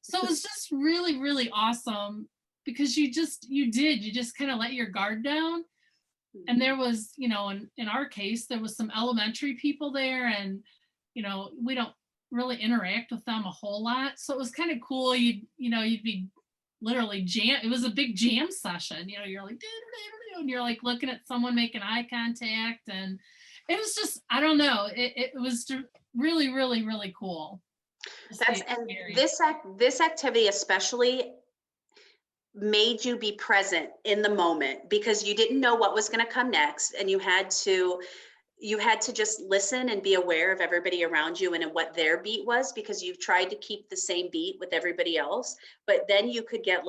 So it was just really, really awesome, because you just kind of let your guard down. And there was, in our case, there was some elementary people there, and, we don't really interact with them a whole lot. So it was kind of cool. You'd be literally jam. It was a big jam session. You're like, and you're like looking at someone making eye contact, and it was just, I don't know. It was really, really, really cool. This activity especially made you be present in the moment, because you didn't know what was going to come next, and you had to just listen and be aware of everybody around you and what their beat was, because you've tried to keep the same beat with everybody else. But then you could get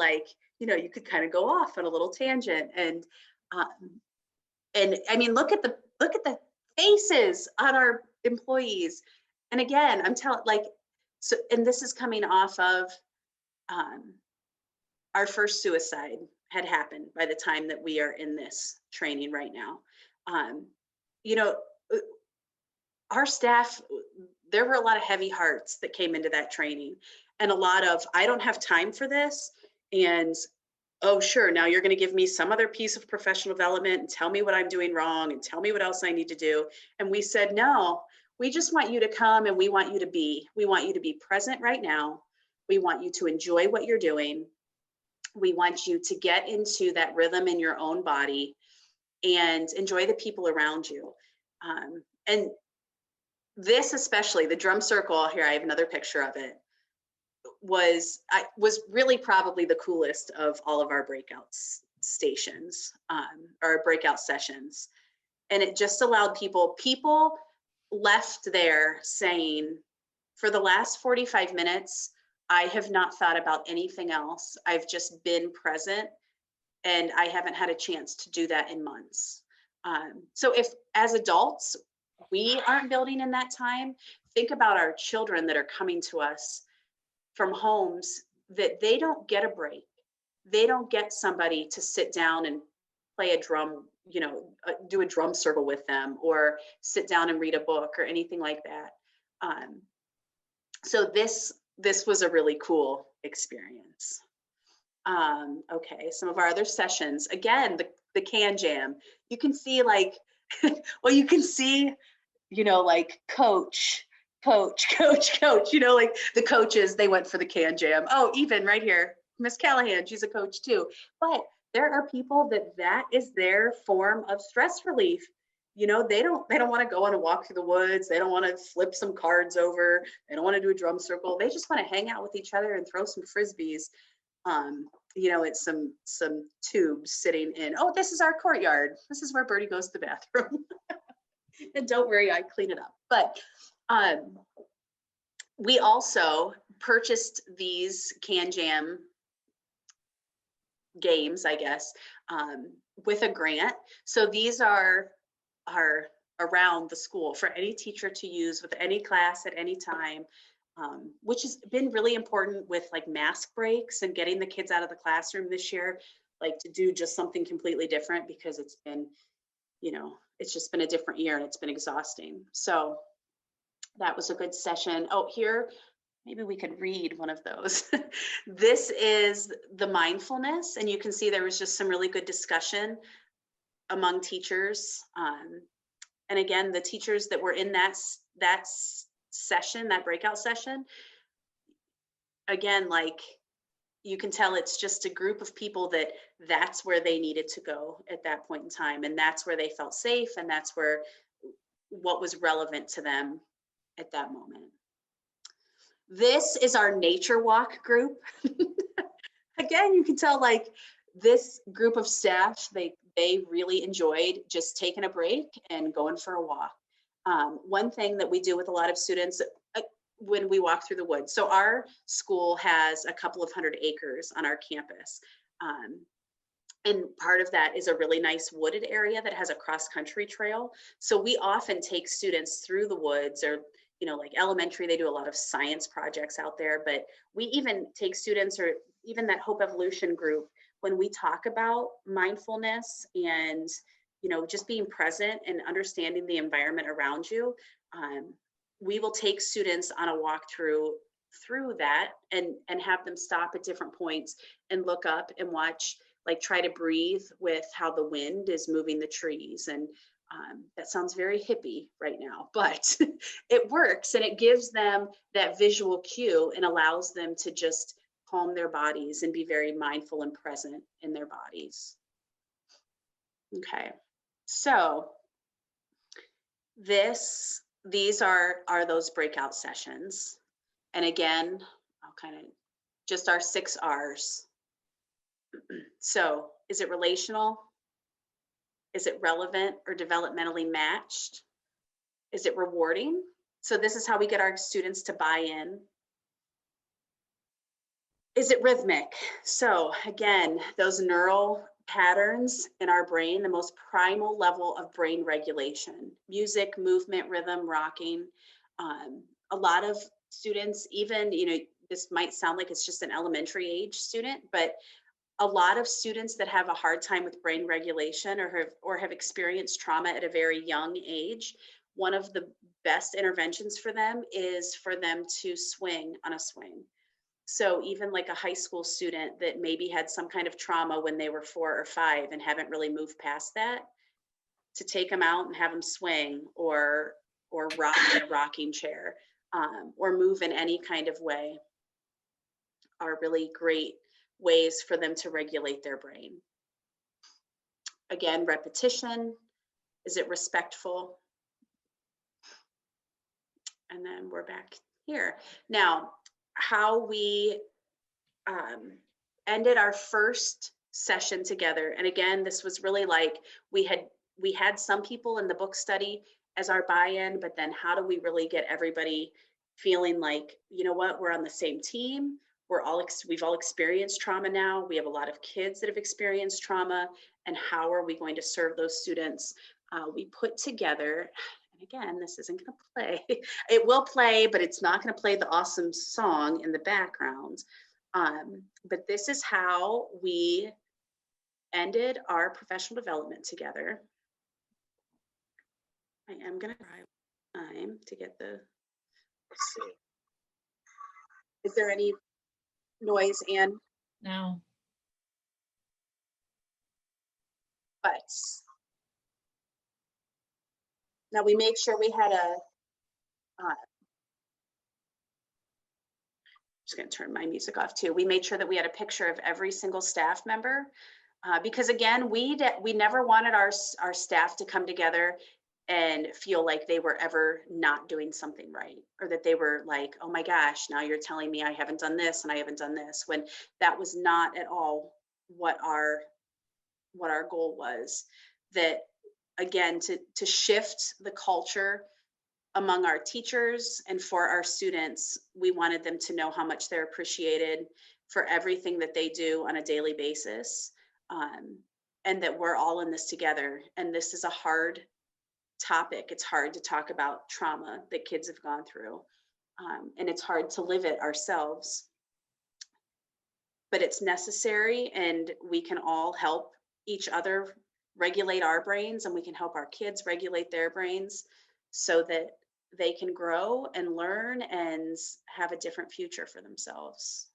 you could kind of go off on a little tangent, and I mean, look at the faces on our employees. And again, I'm telling, so, and this is coming off of our first suicide had happened by the time that we are in this training right now. Our staff, there were a lot of heavy hearts that came into that training, and a lot of, I don't have time for this. And, oh, sure, now you're going to give me some other piece of professional development and tell me what I'm doing wrong and tell me what else I need to do. And we said, no, we just want you to come, and we want you to be present right now. We want you to enjoy what you're doing. We want you to get into that rhythm in your own body and enjoy the people around you. And this, especially the drum circle here, I have another picture of it, was really probably the coolest of all of our breakout stations, or breakout sessions. And it just allowed people left there saying, for the last 45 minutes, I have not thought about anything else. I've just been present, and I haven't had a chance to do that in months. So if, as adults, we aren't building in that time, think about our children that are coming to us from homes that they don't get a break. They don't get somebody to sit down and play a drum, do a drum circle with them, or sit down and read a book or anything like that. So this was a really cool experience. Okay, some of our other sessions, again, the can jam. You can see like, well, you can see, like coach, like the coaches, they went for the can jam. Oh, even right here, Miss Callahan, she's a coach too. But there are people that is their form of stress relief. They don't want to go on a walk through the woods. They don't want to flip some cards over. They don't want to do a drum circle. They just want to hang out with each other and throw some Frisbees. It's some tubes sitting in, oh, this is our courtyard. This is where Birdie goes to the bathroom. And don't worry, I clean it up. But we also purchased these can jam games, I guess, with a grant. So these are around the school for any teacher to use with any class at any time, which has been really important with like mask breaks and getting the kids out of the classroom this year, like to do just something completely different, because it's been, it's just been a different year and it's been exhausting. So that was a good session. Oh, here, maybe we could read one of those. This is the mindfulness, and you can see there was just some really good discussion among teachers. And again, the teachers that were in that session, that breakout session, again, like you can tell it's just a group of people that's where they needed to go at that point in time. And that's where they felt safe. And that's where what was relevant to them at that moment. This is our nature walk group. Again, you can tell like this group of staff, they really enjoyed just taking a break and going for a walk. One thing that we do with a lot of students when we walk through the woods. So our school has a couple of 100 acres on our campus. And part of that is a really nice wooded area that has a cross-country trail. So we often take students through the woods, or like elementary, they do a lot of science projects out there, but we even take students, or even that Hope Evolution group, when we talk about mindfulness and, just being present and understanding the environment around you, we will take students on a walk through that and have them stop at different points and look up and watch, like try to breathe with how the wind is moving the trees. And that sounds very hippie right now, but it works, and it gives them that visual cue and allows them to just calm their bodies and be very mindful and present in their bodies. Okay, so these are those breakout sessions. And again, I'll kind of just our 6 R's. So is it relational? Is it relevant or developmentally matched? Is it rewarding? So this is how we get our students to buy in. Is it rhythmic? So again, those neural patterns in our brain, the most primal level of brain regulation, music, movement, rhythm, rocking. A lot of students, even, this might sound like it's just an elementary age student, but a lot of students that have a hard time with brain regulation or have experienced trauma at a very young age, one of the best interventions for them is for them to swing on a swing. So even like a high school student that maybe had some kind of trauma when they were 4 or 5 and haven't really moved past that, to take them out and have them swing or rock in a rocking chair, or move in any kind of way, are really great ways for them to regulate their brain. Again, repetition. Is it respectful? And then we're back here. Now, how we ended our first session together. And again, this was really like we had some people in the book study as our buy-in, but then how do we really get everybody feeling like, you know what, we're on the same team. We've all experienced trauma now. We have a lot of kids that have experienced trauma, and how are we going to serve those students? We put together, and Again, this isn't going to play. It will play, but it's not going to play the awesome song in the background. But this is how we ended our professional development together. I am going to try time to get the. Let's see. Is there any noise, Anne? No. But now we made sure we had a. Just going to turn my music off too. We made sure that we had a picture of every single staff member because again, we never wanted our staff to come together and feel like they were ever not doing something right, or that they were like, oh my gosh, now you're telling me I haven't done this and I haven't done this, when that was not at all what our goal was. That again, to shift the culture among our teachers and for our students, we wanted them to know how much they're appreciated for everything that they do on a daily basis, and that we're all in this together. And this is a hard topic. It's hard to talk about trauma that kids have gone through, and it's hard to live it ourselves. But it's necessary, and we can all help each other regulate our brains, and we can help our kids regulate their brains so that they can grow and learn and have a different future for themselves.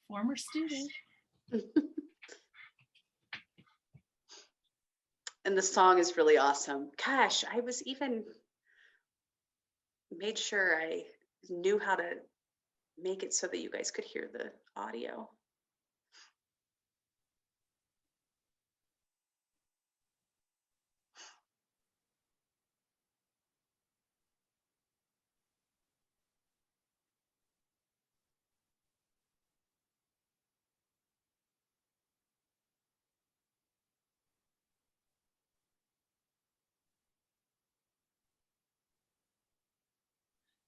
Former student. And the song is really awesome. Gosh, I was even made sure I knew how to make it so that you guys could hear the audio.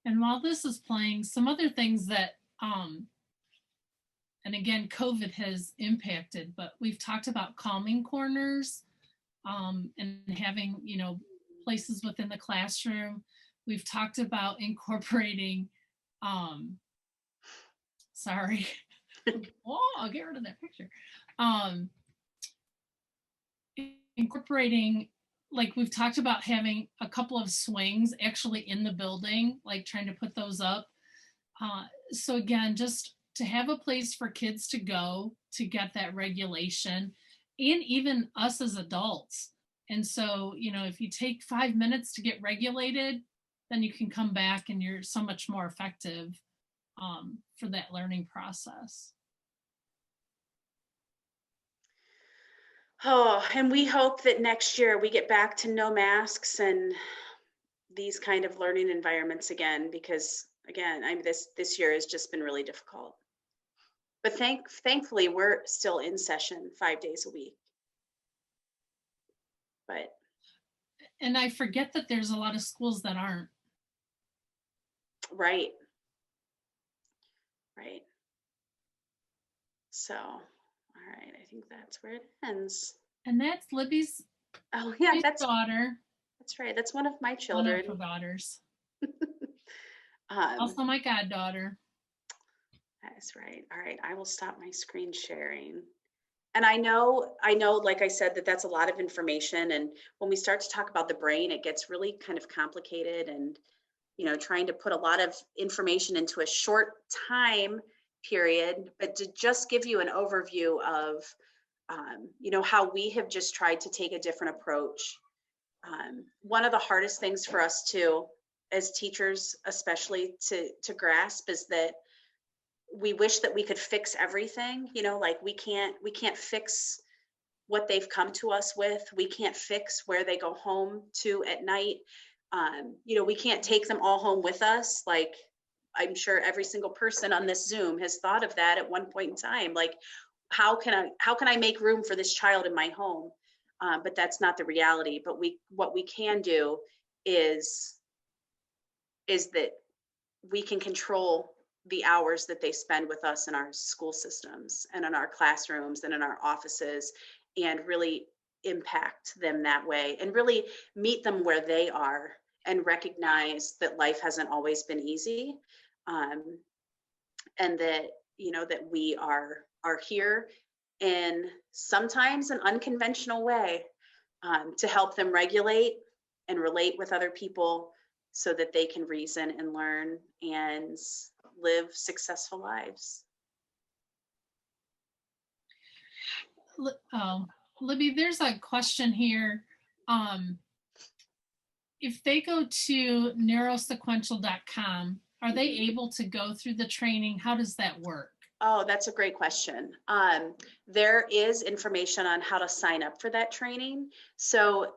And while this is playing, some other things that, and again, COVID has impacted, but we've talked about calming corners, and having, places within the classroom. We've talked about incorporating, sorry. Oh, I'll get rid of that picture. Incorporating, like we've talked about having a couple of swings actually in the building, like trying to put those up. So again, just to have a place for kids to go to get that regulation, and even us as adults. And so, if you take 5 minutes to get regulated, then you can come back and you're so much more effective for that learning process. Oh, and we hope that next year we get back to no masks and these kind of learning environments again, because again, this year has just been really difficult. But thankfully, we're still in session 5 days a week. And I forget that there's a lot of schools that aren't. Right. So, all right, I think that's where it ends. And that's Libby's daughter. That's right. That's one of my One children. of her daughters. Also my goddaughter. That's right. All right, I will stop my screen sharing. And I know, like I said, that's a lot of information. And when we start to talk about the brain, it gets really kind of complicated, and, trying to put a lot of information into a short time period, but to just give you an overview of, how we have just tried to take a different approach. One of the hardest things for us too, as teachers, especially to grasp, is that we wish that we could fix everything, like we can't fix what they've come to us with. We can't fix where they go home to at night. We can't take them all home with us. Like, I'm sure every single person on this Zoom has thought of that at one point in time. Like, how can I make room for this child in my home? But that's not the reality. But what we can do is that we can control the hours that they spend with us in our school systems and in our classrooms and in our offices, and really impact them that way, and really meet them where they are, and recognize that life hasn't always been easy, and that, that we are here in sometimes an unconventional way, to help them regulate and relate with other people so that they can reason and learn and live successful lives. Libby, there's a question here. If they go to neurosequential.com, are they able to go through the training? How does that work? Oh, that's a great question. There is information on how to sign up for that training. So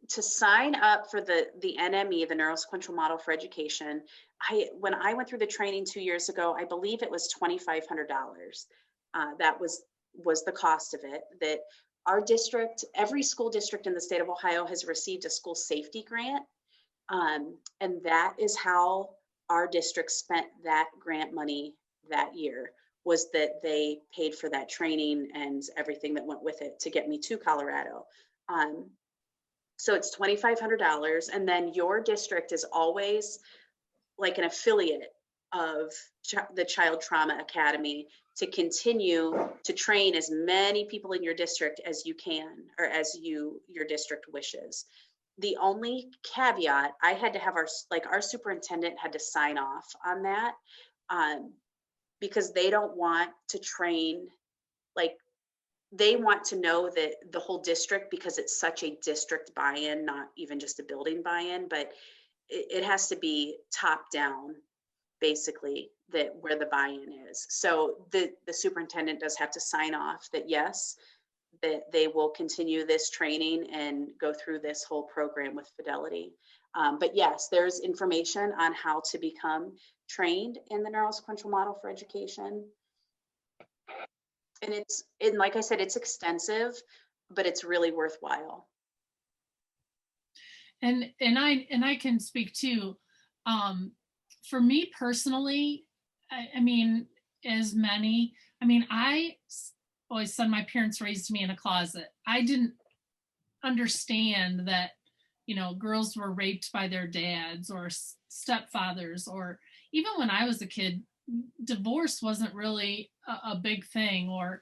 to sign up for the NME, the Neurosequential Model for Education, when I went through the training 2 years ago, I believe it was $2,500. That was the cost of it. That our district, every school district in the state of Ohio has received a school safety grant. And that is how our district spent that grant money that year, was that they paid for that training and everything that went with it to get me to Colorado. So it's $2,500. And then your district is always like an affiliate of the Child Trauma Academy to continue to train as many people in your district as you can, or as your district wishes. The only caveat, I had to have our superintendent had to sign off on that, because they don't want to train, they want to know that the whole district, because it's such a district buy-in, not even just a building buy-in, but it has to be top down, basically, that where the buy-in is. So the superintendent does have to sign off that yes, that they will continue this training and go through this whole program with fidelity. But yes, there's information on how to become trained in the Neurosequential Model for Education. And like I said, it's extensive, but it's really worthwhile. And I can speak too. For me personally, I mean, I always said my parents raised me in a closet. I didn't understand that, girls were raped by their dads or stepfathers, or even when I was a kid, divorce wasn't really a big thing. Or,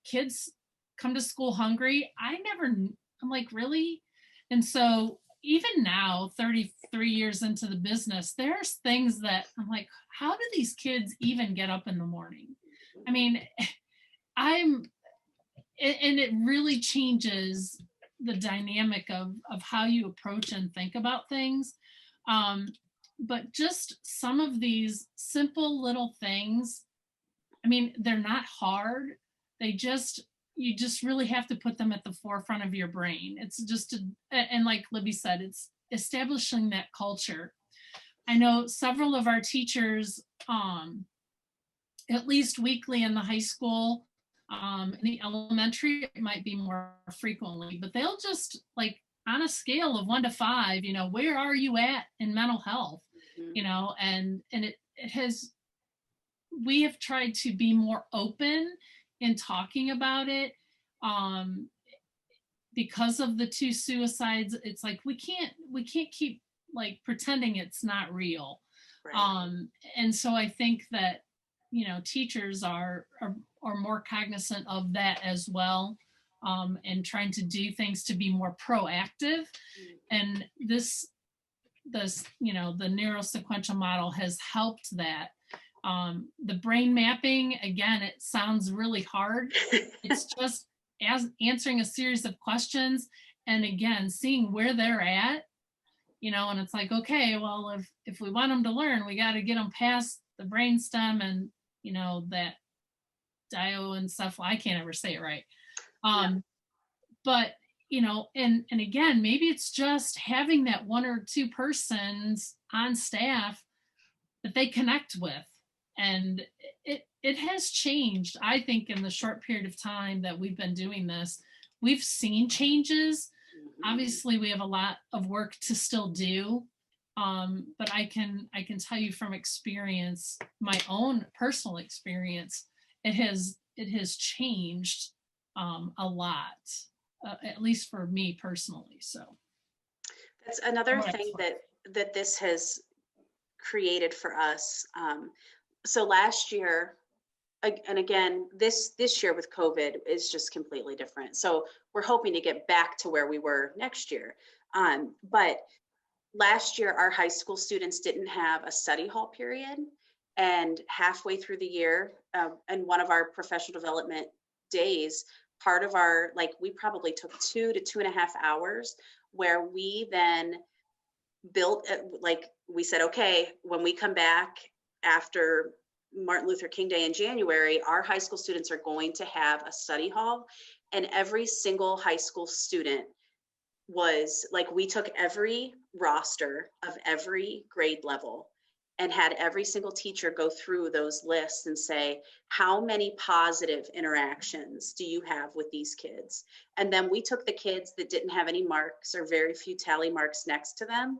kids come to school hungry. I'm like, really? And so even now, 33 years into the business, there's things that I'm like, how do these kids even get up in the morning? And it really changes the dynamic of how you approach and think about things. But just some of these simple little things, they're not hard. You just really have to put them at the forefront of your brain. It's just, and like Libby said, it's establishing that culture. I know several of our teachers, at least weekly in the high school, in the elementary, it might be more frequently, but they'll just on a scale of 1 to 5, where are you at in mental health? And we have tried to be more open in talking about it. Because of the 2 suicides, it's like, we can't keep pretending it's not real. Right. And so I think that, teachers are more cognizant of that as well, and trying to do things to be more proactive. And the neurosequential model has helped that. The brain mapping, again, it sounds really hard. It's just answering a series of questions, and again, seeing where they're at, and it's like, okay, well, if we want them to learn, we got to get them past the brainstem and, that diencephalon, I can't ever say it right. But, and again, maybe it's just having that 1 or 2 persons on staff that they connect with. And it has changed, I think, in the short period of time that we've been doing this. We've seen changes. Obviously, we have a lot of work to still do. But I can tell you from experience, my own personal experience, it has changed a lot, at least for me personally. So That's another Oh, thing excellent. that this has created for us. So last year, and again, this year with COVID is just completely different. So we're hoping to get back to where we were next year. But last year, our high school students didn't have a study hall period. And halfway through the year, and one of our professional development days, part of our, like, we probably took 2 to 2.5 hours where we then built, like we said, okay, when we come back after Martin Luther King Day in January, our high school students are going to have a study hall, and every single high school student was like, we took every roster of every grade level and had every single teacher go through those lists and say, how many positive interactions do you have with these kids? And then we took the kids that didn't have any marks or very few tally marks next to them,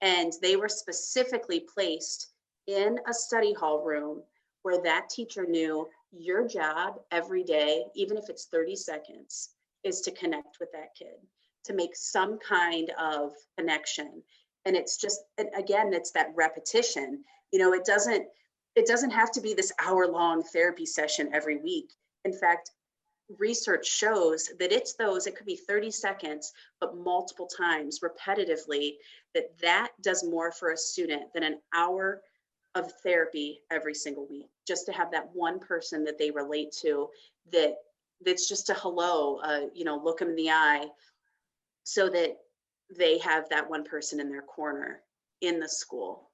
and they were specifically placed in a study hall room where that teacher knew your job every day, even if it's 30 seconds, is to connect with that kid, to make some kind of connection. And it's just, again, it's that repetition. You know, it doesn't have to be this hour-long therapy session every week. In fact, research shows that it could be 30 seconds, but multiple times repetitively, that does more for a student than an hour of therapy every single week, just to have that one person that they relate to, that's just a hello, look them in the eye, so that they have that one person in their corner in the school.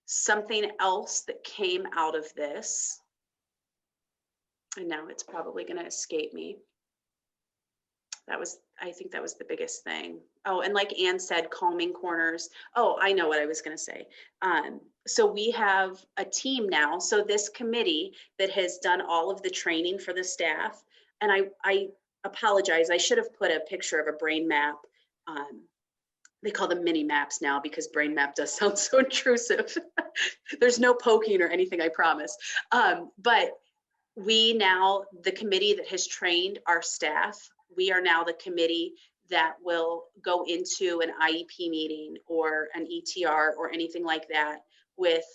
Something else that came out of this, and now it's probably going to escape me. I think that was the biggest thing. Oh, and like Ann said, calming corners. Oh, I know what I was going to say. So we have a team now. So this committee that has done all of the training for the staff, and I apologize, I should have put a picture of a brain map. They call them mini maps now because brain map does sound so intrusive. There's no poking or anything, I promise. But we now, the committee that has trained our staff, we are now the committee that will go into an IEP meeting or an ETR or anything like that with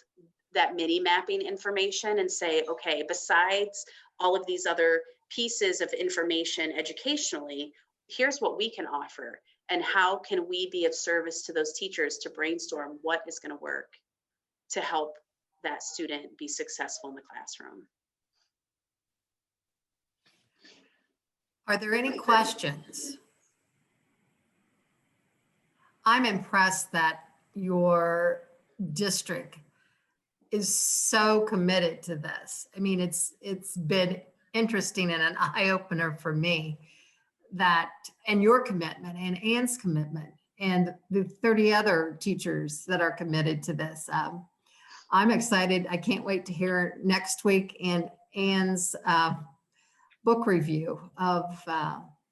that mini mapping information and say, okay, besides all of these other pieces of information educationally, here's what we can offer, and how can we be of service to those teachers to brainstorm what is going to work to help that student be successful in the classroom. Are there any questions? I'm impressed that your district is so committed to this. I mean, it's been interesting and an eye-opener for me, that, and your commitment and Ann's commitment and the 30 other teachers that are committed to this. I'm excited. I can't wait to hear next week and Ann's book review of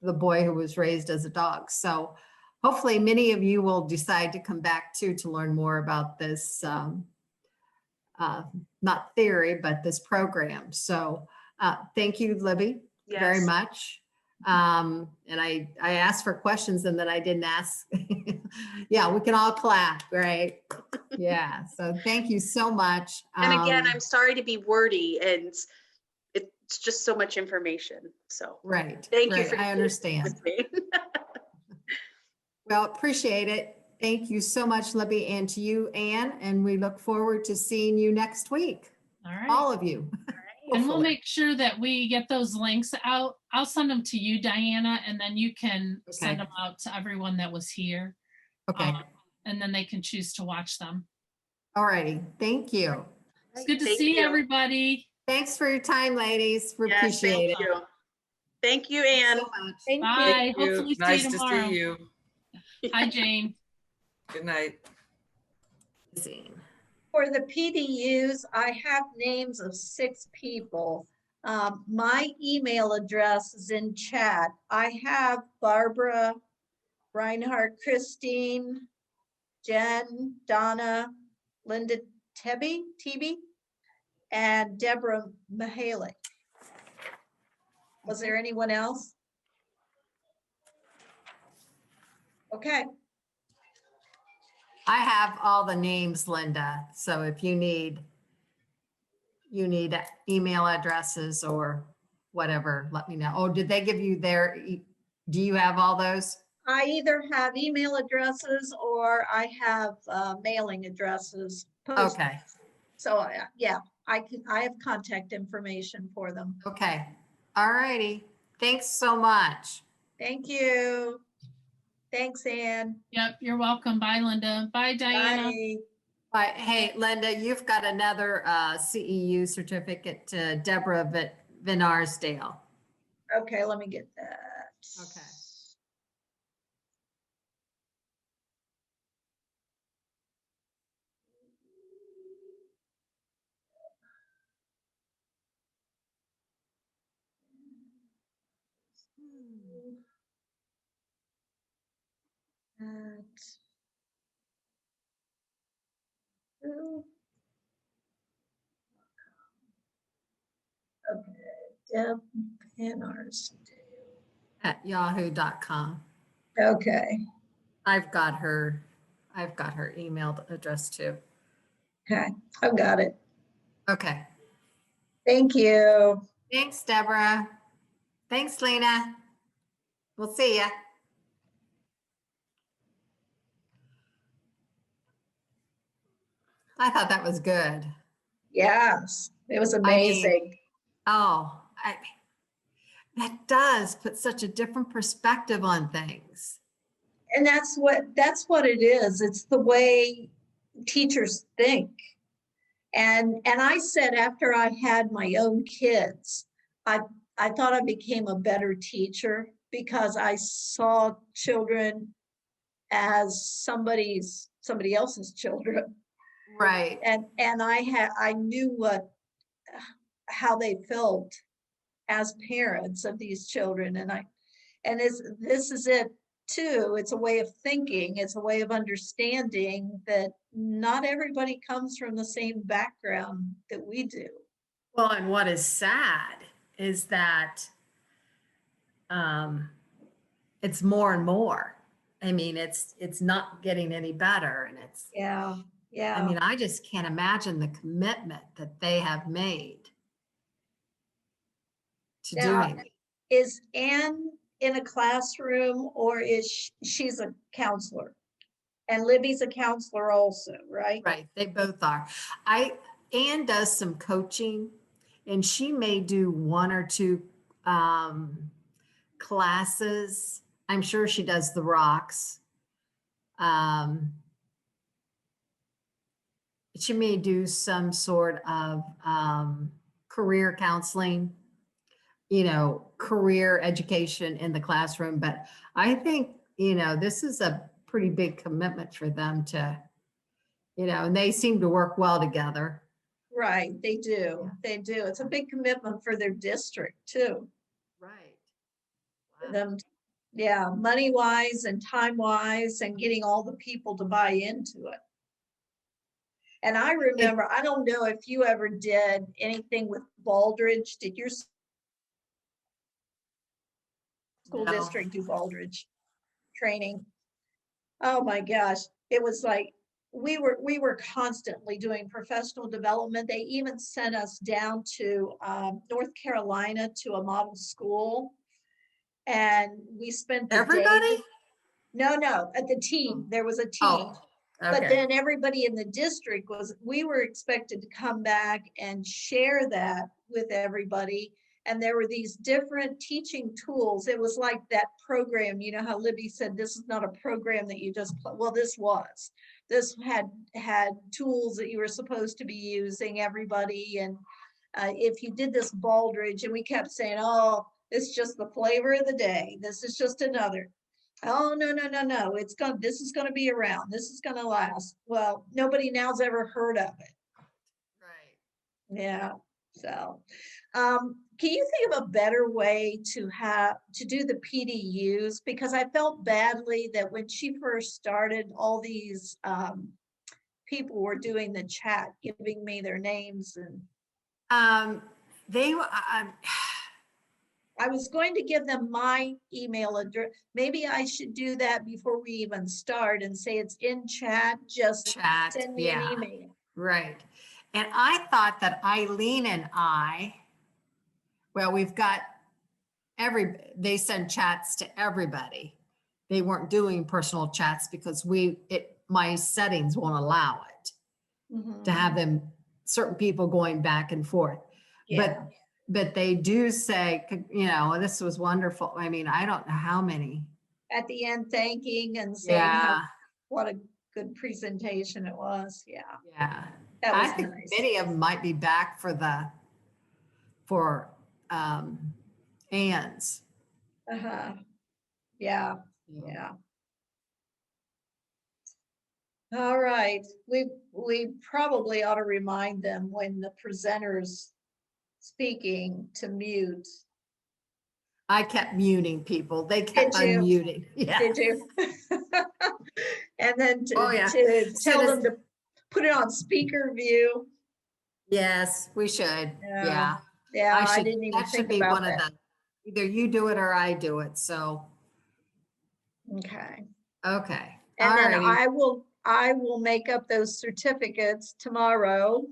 The Boy Who Was Raised as a Dog. So hopefully many of you will decide to come back to learn more about this, not theory, but this program. So thank you, Libby, very Yes. much. And I asked for questions and then I didn't ask. Yeah, we can all clap, right? Yeah, so thank you so much. And again, I'm sorry to be wordy, and it's just so much information. So right. thank you right, for I understand. with me. Well, appreciate it. Thank you so much, Libby, and to you, Ann, and we look forward to seeing you next week. All right. All of you. And we'll Hopefully. make sure that we get those links out. I'll send them to you, Diana, and then you can send them out to everyone that was here. Okay. And then they can choose to watch them. All righty. Thank you. It's good to Thank see you. everybody. Thanks for your time, ladies. We Yes, appreciate it. thank you. Thank you, Ann. So much. Thank you. Bye. Thank you. Hopefully Nice see you to tomorrow. see you. Hi, Jane. Good night. Scene. For the PDUs, I have names of 6 people. My email address is in chat. I have Barbara, Reinhardt, Christine, Jen, Donna, Linda Tebby, and Deborah Mihaly. Was there anyone else? Okay, I have all the names, Linda. So if you need email addresses or whatever, let me know. Oh, did they give you do you have all those? I either have email addresses or I have mailing addresses. posted. Okay, So yeah, I have contact information for them. okay. All righty. Thanks so much. Thank you. Thanks, Ann. Yep, you're welcome. Bye, Linda. Bye, Diana. Bye. But hey, Linda, you've got another CEU certificate to Deborah Vinarsdale. Okay, let me get that. Okay. Ooh. Okay, Deb Pannars. At yahoo.com. Okay, I've got her email address too. okay, I've got it. Okay. Thank you. Thanks, Deborah. Thanks, Lena. We'll see ya. I thought that was good. Yes, it was I mean, amazing. that does put such a different perspective on things. And that's what it is. It's the way teachers think. And I said after I had my own kids, I thought I became a better teacher because I saw children as somebody else's children. Right. And I knew how they felt as parents of these children. And this is it too. It's a way of thinking. It's a way of understanding that not everybody comes from the same background that we do. Well, and what is sad is that it's more and more. I mean, it's not getting any better. And Yeah, I yeah. mean, I just can't imagine the commitment that they have made to Now, doing it. is Anne in a classroom or is she's a counselor? And Libby's a counselor also, right? Right, they both are. Anne does some coaching and she may do one or two classes. I'm sure she does the rocks. She may do some sort of career counseling, career education in the classroom. But I think, this is a pretty big commitment for them to, and they seem to work well together. Right, they do. They do. It's a big commitment for their district too. Right. For them, yeah, money wise and time wise and getting all the people to buy into it. And I remember, I don't know if you ever did anything with Baldridge. Did your school No. district do Baldridge training? Oh my gosh, it was like we were constantly doing professional development. They even sent us down to North Carolina to a model school, and we spent the Everybody? day. No, at the team. There was a team. Oh, But okay. then everybody in the district we were expected to come back and share that with everybody. And there were these different teaching tools. It was like that program, you know how Libby said, this is not a program that you just play. Well, this was. This had tools that you were supposed to be using, everybody. And if you did this Baldridge, and we kept saying, oh, it's just the flavor of the day. This is just another. Oh, no. This is going to be around. This is going to last. Well, nobody now's ever heard of it. Right. Yeah. So can you think of a better way to do the PDUs? Because I felt badly that when she first started, all these people were doing the chat, giving me their names, and I was going to give them my email address. Maybe I should do that before we even start and say it's in chat, just chat, send me an yeah, email. right. And I thought that Eileen and well, we've got they send chats to everybody. They weren't doing personal chats because my settings won't allow it to have them, certain people going back and forth. Yeah. But they do say, this was wonderful. I mean, I don't know how many. At the end, thanking and saying how, Yeah, what a good presentation it was. Yeah, yeah. that I was think nice. many of them might be back for Ann's. Uh-huh. Yeah, yeah. All right. We probably ought to remind them when the presenter's speaking to mute. I kept muting people. They kept Did you? unmuting. Yeah. Did you? And then Oh, yeah. to tell Should've- them to put it on speaker view. Yes, we should. Yeah. Yeah, I should- didn't even that should think be about one of that. either you do it or I do it. So, Okay. okay. And then Alrighty. I will make up those certificates tomorrow,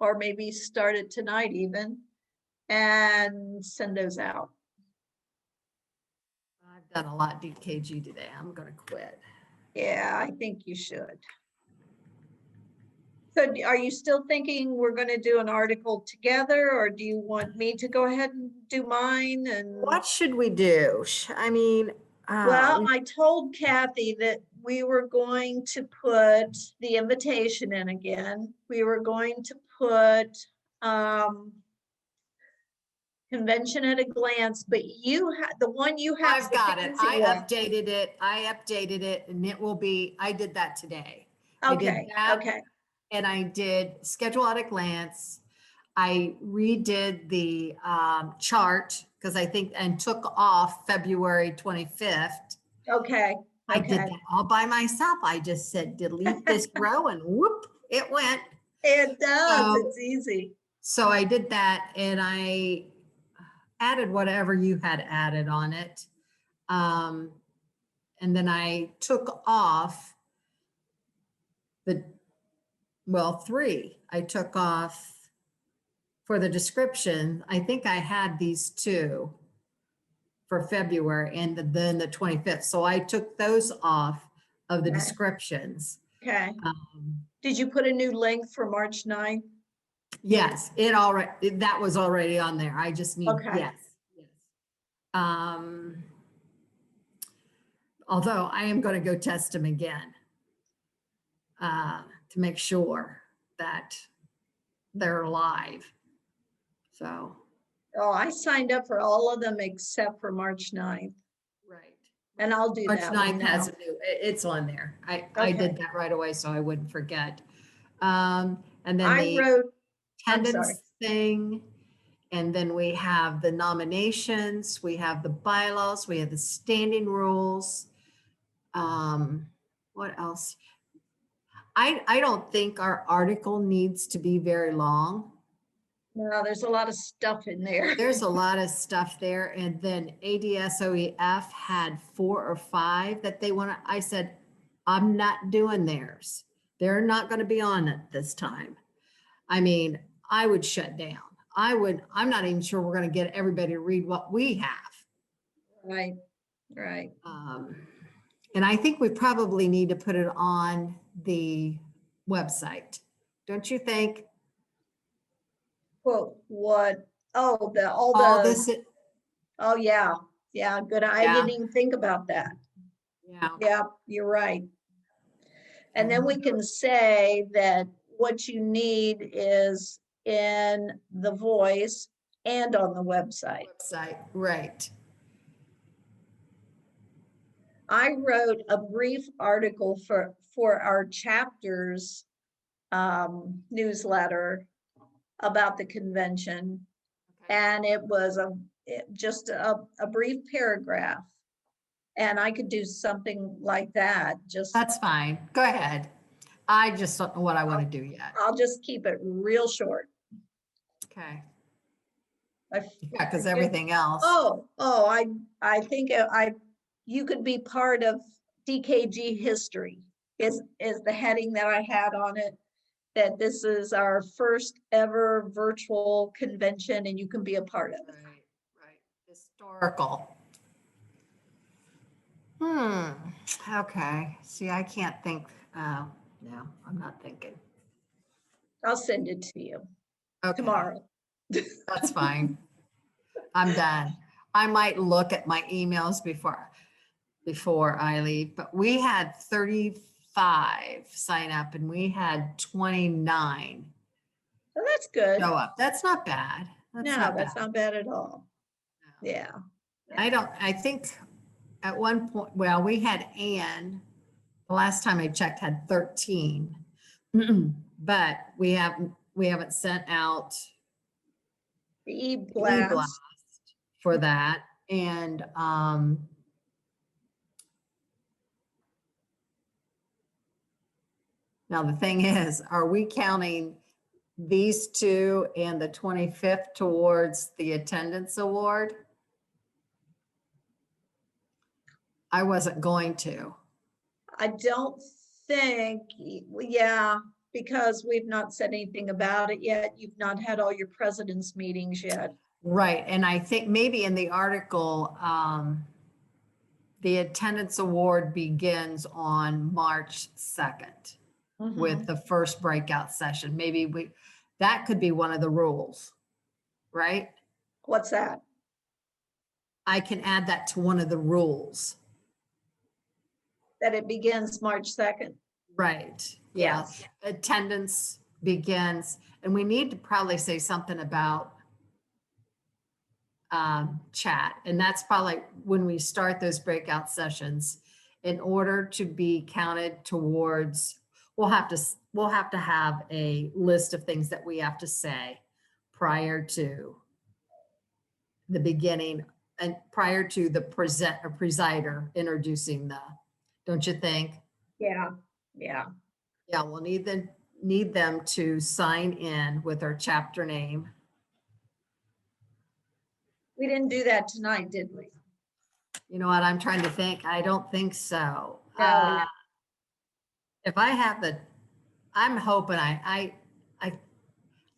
or maybe start it tonight even, and send those out. I've done a lot DKG today. I'm going to quit. Yeah, I think you should. So are you still thinking we're going to do an article together, or do you want me to go ahead and do mine? And What should we do? I mean, well, I told Kathy that we were going to put the invitation in again. We were going to put convention at a glance, but you had the one you have. I've got it. I updated it and it will be, I did that today. Okay, I did that, okay, and I did schedule at a glance. I redid the chart because I think, and took off February 25th. okay. I did that all by myself. I just said, delete this row and whoop, it went. It does, So- it's easy. So I did that and I added whatever you had added on it. And then I took off three. I took off for the description. I think I had these two for February and then the 25th. So I took those off of the Okay. descriptions. Okay. Did you put a new link for March 9th? Yes, that was already on there. I just need, Okay. yes. Although I am going to go test them again to make sure that they're live. So. Oh, I signed up for all of them except for March 9th. Right. And I'll do March that 9th one has now. it's on there. I Okay. did that right away so I wouldn't forget. And then I the wrote, I'm attendance sorry. thing. And then we have the nominations, we have the bylaws, we have the standing rules. What else? I don't think our article needs to be very long. No, there's a lot of stuff in there. There's a lot of stuff there. And then ADSOEF had 4 or 5 that they want to, I said, I'm not doing theirs. They're not going to be on it this time. I mean, I would shut down. I'm not even sure we're going to get everybody to read what we have. Right, right. And I think we probably need to put it on the website. Don't you think? Well, what? Oh, All this, oh, yeah. Yeah, good. I Yeah. didn't even think about that. yeah. Yeah, you're right. And then we can say that what you need is in the voice and on the website. Website, right. I wrote a brief article for our chapters newsletter about the convention. And it was just a brief paragraph. And I could do something like that, just, That's fine. Go ahead. I just don't know what I want to do yet. I'll just keep it real short. Okay. I Yeah, because forget- everything else. I think you could be part of DKG history is the heading that I had on it. That this is our first ever virtual convention and you can be a part of it. Right, right. Historical. Okay. See, I can't think. No, I'm not thinking. I'll send it to you Okay. tomorrow. That's fine. I'm done. I might look at my emails before I leave, but we had 35 sign up and we had 29 So that's good. show up. That's not bad. That's No, not that's bad. not bad at all. No. Yeah. I think at one point, well, we had Ann, the last time I checked had 13. But we haven't sent out The the e-blast. e-blast for that. And now the thing is, are we counting these two and the 25th towards the attendance award? I wasn't going to. I don't think, yeah, because we've not said anything about it yet. You've not had all your president's meetings yet. Right, and I think maybe in the article, the attendance award begins on March 2nd with the first breakout session. Maybe that could be one of the rules, right? What's that? I can add that to one of the rules. That it begins March 2nd? Right, yeah. Yes. Attendance begins, and we need to probably say something about chat. And that's probably when we start those breakout sessions, in order to be counted towards, we'll have to have a list of things that we have to say prior to the beginning and prior to the presider introducing don't you think? Yeah, yeah. Yeah, we'll need them to sign in with our chapter name. We didn't do that tonight, did we? You know what, I'm trying to think. I don't think so. No. If I have I'm hoping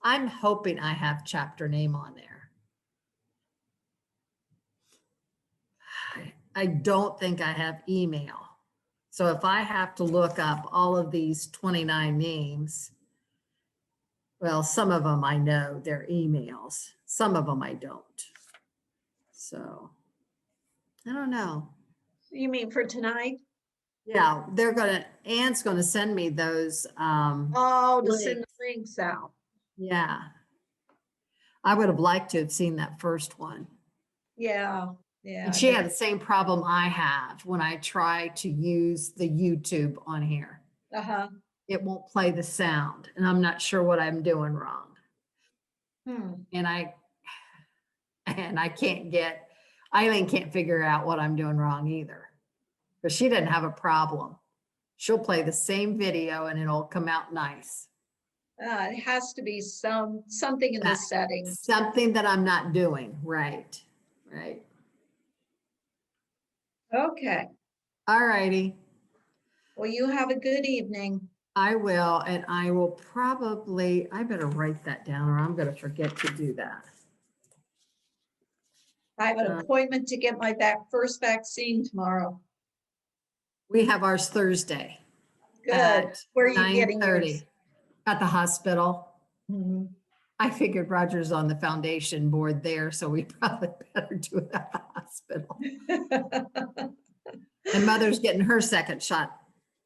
I'm hoping I have chapter name on there. I don't think I have email. So if I have to look up all of these 29 names, well, some of them I know they're emails. Some of them I don't. So I don't know. You mean for tonight? Yeah, Ann's gonna send me those. Oh, to send Links. the links out. Yeah. I would have liked to have seen that first one. Yeah, yeah. And she had the same problem I have when I try to use the YouTube on here. Uh-huh. It won't play the sound, and I'm not sure what I'm doing wrong. And Eileen can't figure out what I'm doing wrong either. But she didn't have a problem. She'll play the same video and it'll come out nice. It has to be something in the settings. Something that I'm not doing. Right. Right. Okay. All righty. Well, you have a good evening. I will, and I will I better write that down or I'm going to forget to do that. I have an appointment to get my first vaccine tomorrow. We have ours Thursday. Good. At Where are you getting 9:30 yours? at the hospital. Mhm. I figured Roger's on the foundation board there, so we probably better do it at the hospital. And Mother's getting her second shot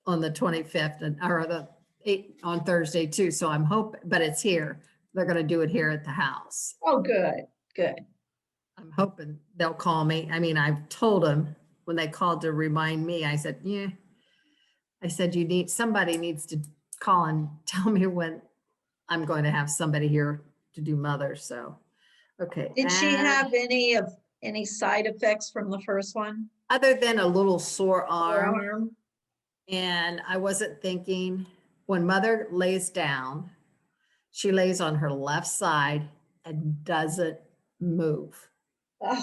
on the 25th or the 8th on Thursday too. So I'm hoping, but it's here. They're going to do it here at the house. Oh, good, good. I'm hoping they'll call me. I mean, I've told them when they called to remind me, I said, yeah. I said, somebody needs to call and tell me when I'm going to have somebody here to do Mother. So Okay. Did she add- have any side effects from the first one? Other than a little sore Her arm, arm? and I wasn't thinking, when mother lays down, she lays on her left side and doesn't move. Oh,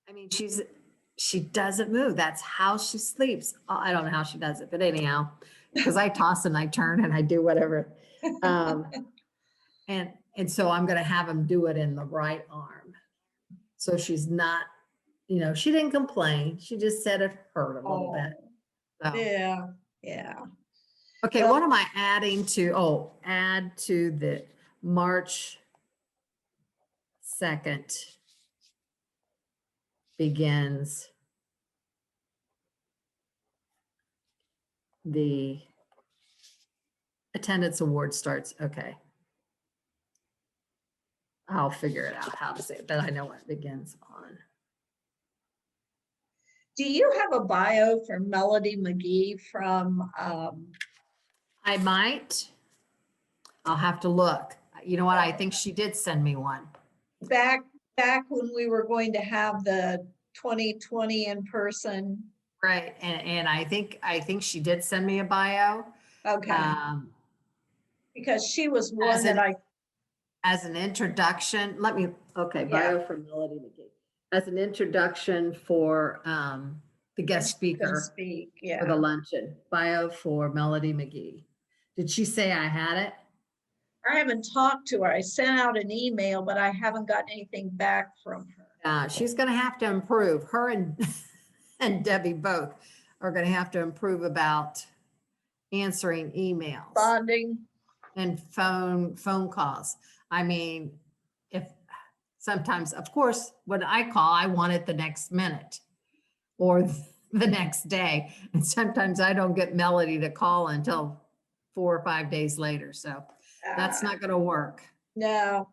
I mean, she doesn't move. That's how she sleeps. I don't know how she does it, but anyhow, because I toss and I turn and I do whatever. And so I'm gonna have him do it in the right arm. So she's not, she didn't complain. She just said it hurt a little bit. So, yeah, yeah. okay, Well- what am I adding to? Oh, add to the March 2nd begins the attendance award starts. Okay. I'll figure it out how to say it, but I know what it begins on. Do you have a bio for Melody McGee from, I might. I'll have to look. You know what? I think she did send me one. back when we were going to have the 2020 in person? Right. And I think she did send me a bio. Okay, because she was one as that an- I, As an introduction, okay, Yeah. bio from Melody McGee. As an introduction for the guest can speaker speak, for the yeah. luncheon, bio for Melody McGee. Did she say I had it? I haven't talked to her. I sent out an email, but I haven't gotten anything back from her. She's gonna have to improve. Her and and Debbie both are gonna have to improve about answering emails Bonding, and phone calls. I mean, if sometimes, of course, when I call, I want it the next minute or the next day. And sometimes I don't get Melody to call until 4 or 5 days later. So that's not gonna work. no.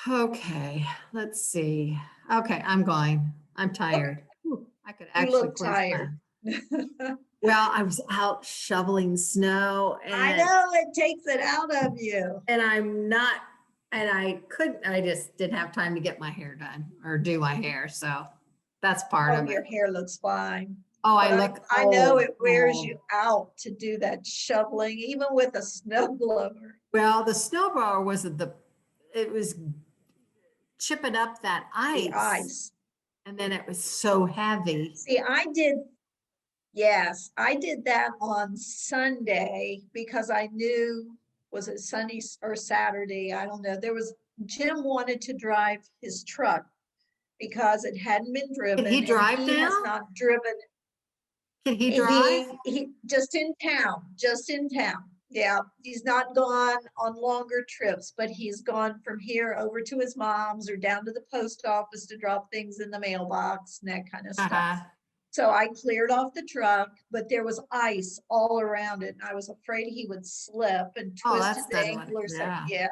Okay, let's see. Okay, I'm going. I'm tired. Whew, I could You actually look quit tired. now. Well, I was out shoveling snow I and know, it takes it out of you. I just didn't have time to get my hair done or do my hair. So that's part Oh, of your it. hair looks fine. Oh, I But look. I know old, it wears old. you out to do that shoveling, even with a snow blower. Well, the snowblower it was chipping up that The ice. ice. And then it was so heavy. See, I did that on Sunday because I knew, was it Sunday or Saturday? I don't know. Jim wanted to drive his truck because it hadn't been driven. he and drive he has now? not driven. Can he drive? He just in town. Yeah, he's not gone on longer trips, but he's gone from here over to his mom's or down to the post office to drop things in the mailbox and that kind of stuff. Uh-huh. So I cleared off the truck, but there was ice all around it. And I was afraid he would slip and Oh, twist that's his deadly. ankle or something. Yeah. Yeah.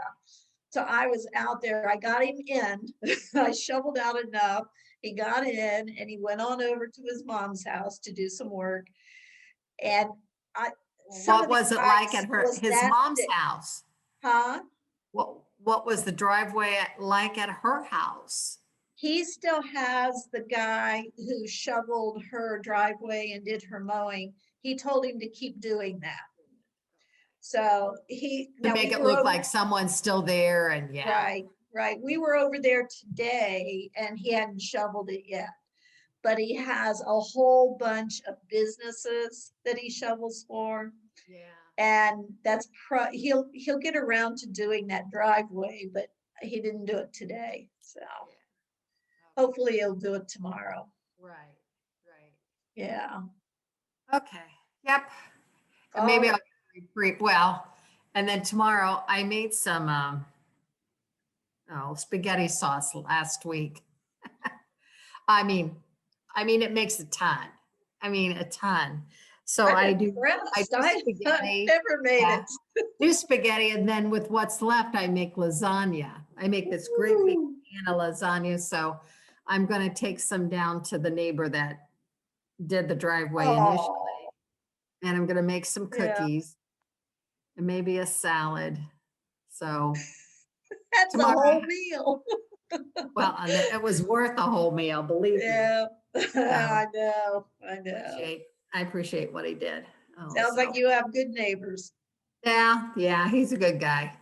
So I was out there. I got him in. I shoveled out enough. He got in and he went on over to his mom's house to do some work. And What was it like at his mom's thick. house? Huh? What was the driveway like at her house? He still has the guy who shoveled her driveway and did her mowing. He told him to keep doing that. So To now make we it were look over- like someone's still there and yeah. Right. We were over there today and he hadn't shoveled it yet. But he has a whole bunch of businesses that he shovels for. Yeah. And that's he'll get around to doing that driveway, but he didn't do it today. So hopefully he'll do it tomorrow. Right. Yeah. Okay. Yep. And maybe Oh. I'll brief. Well, and then tomorrow I made some spaghetti sauce last week. I mean, it makes a ton. A ton. So I I'm do impressed. spaghetti. I've never made Yeah. it. Do spaghetti, and then with what's left, I make lasagna. I make this great big Ooh. pan of lasagna. So I'm going to take some down to the neighbor that did the driveway initially, Oh, and I'm going to make some Yeah. cookies and maybe a salad. So That's a Tomorrow. whole meal. Well, and it was worth a whole meal, believe me. Yeah, I know, I know. I appreciate what he did. Oh, Sounds like so- you have good neighbors. Yeah, he's a good guy.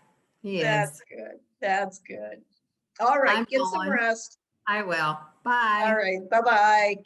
He That's is. good. That's good. All right, I'm get some going. rest. I will. Bye. All right, bye-bye.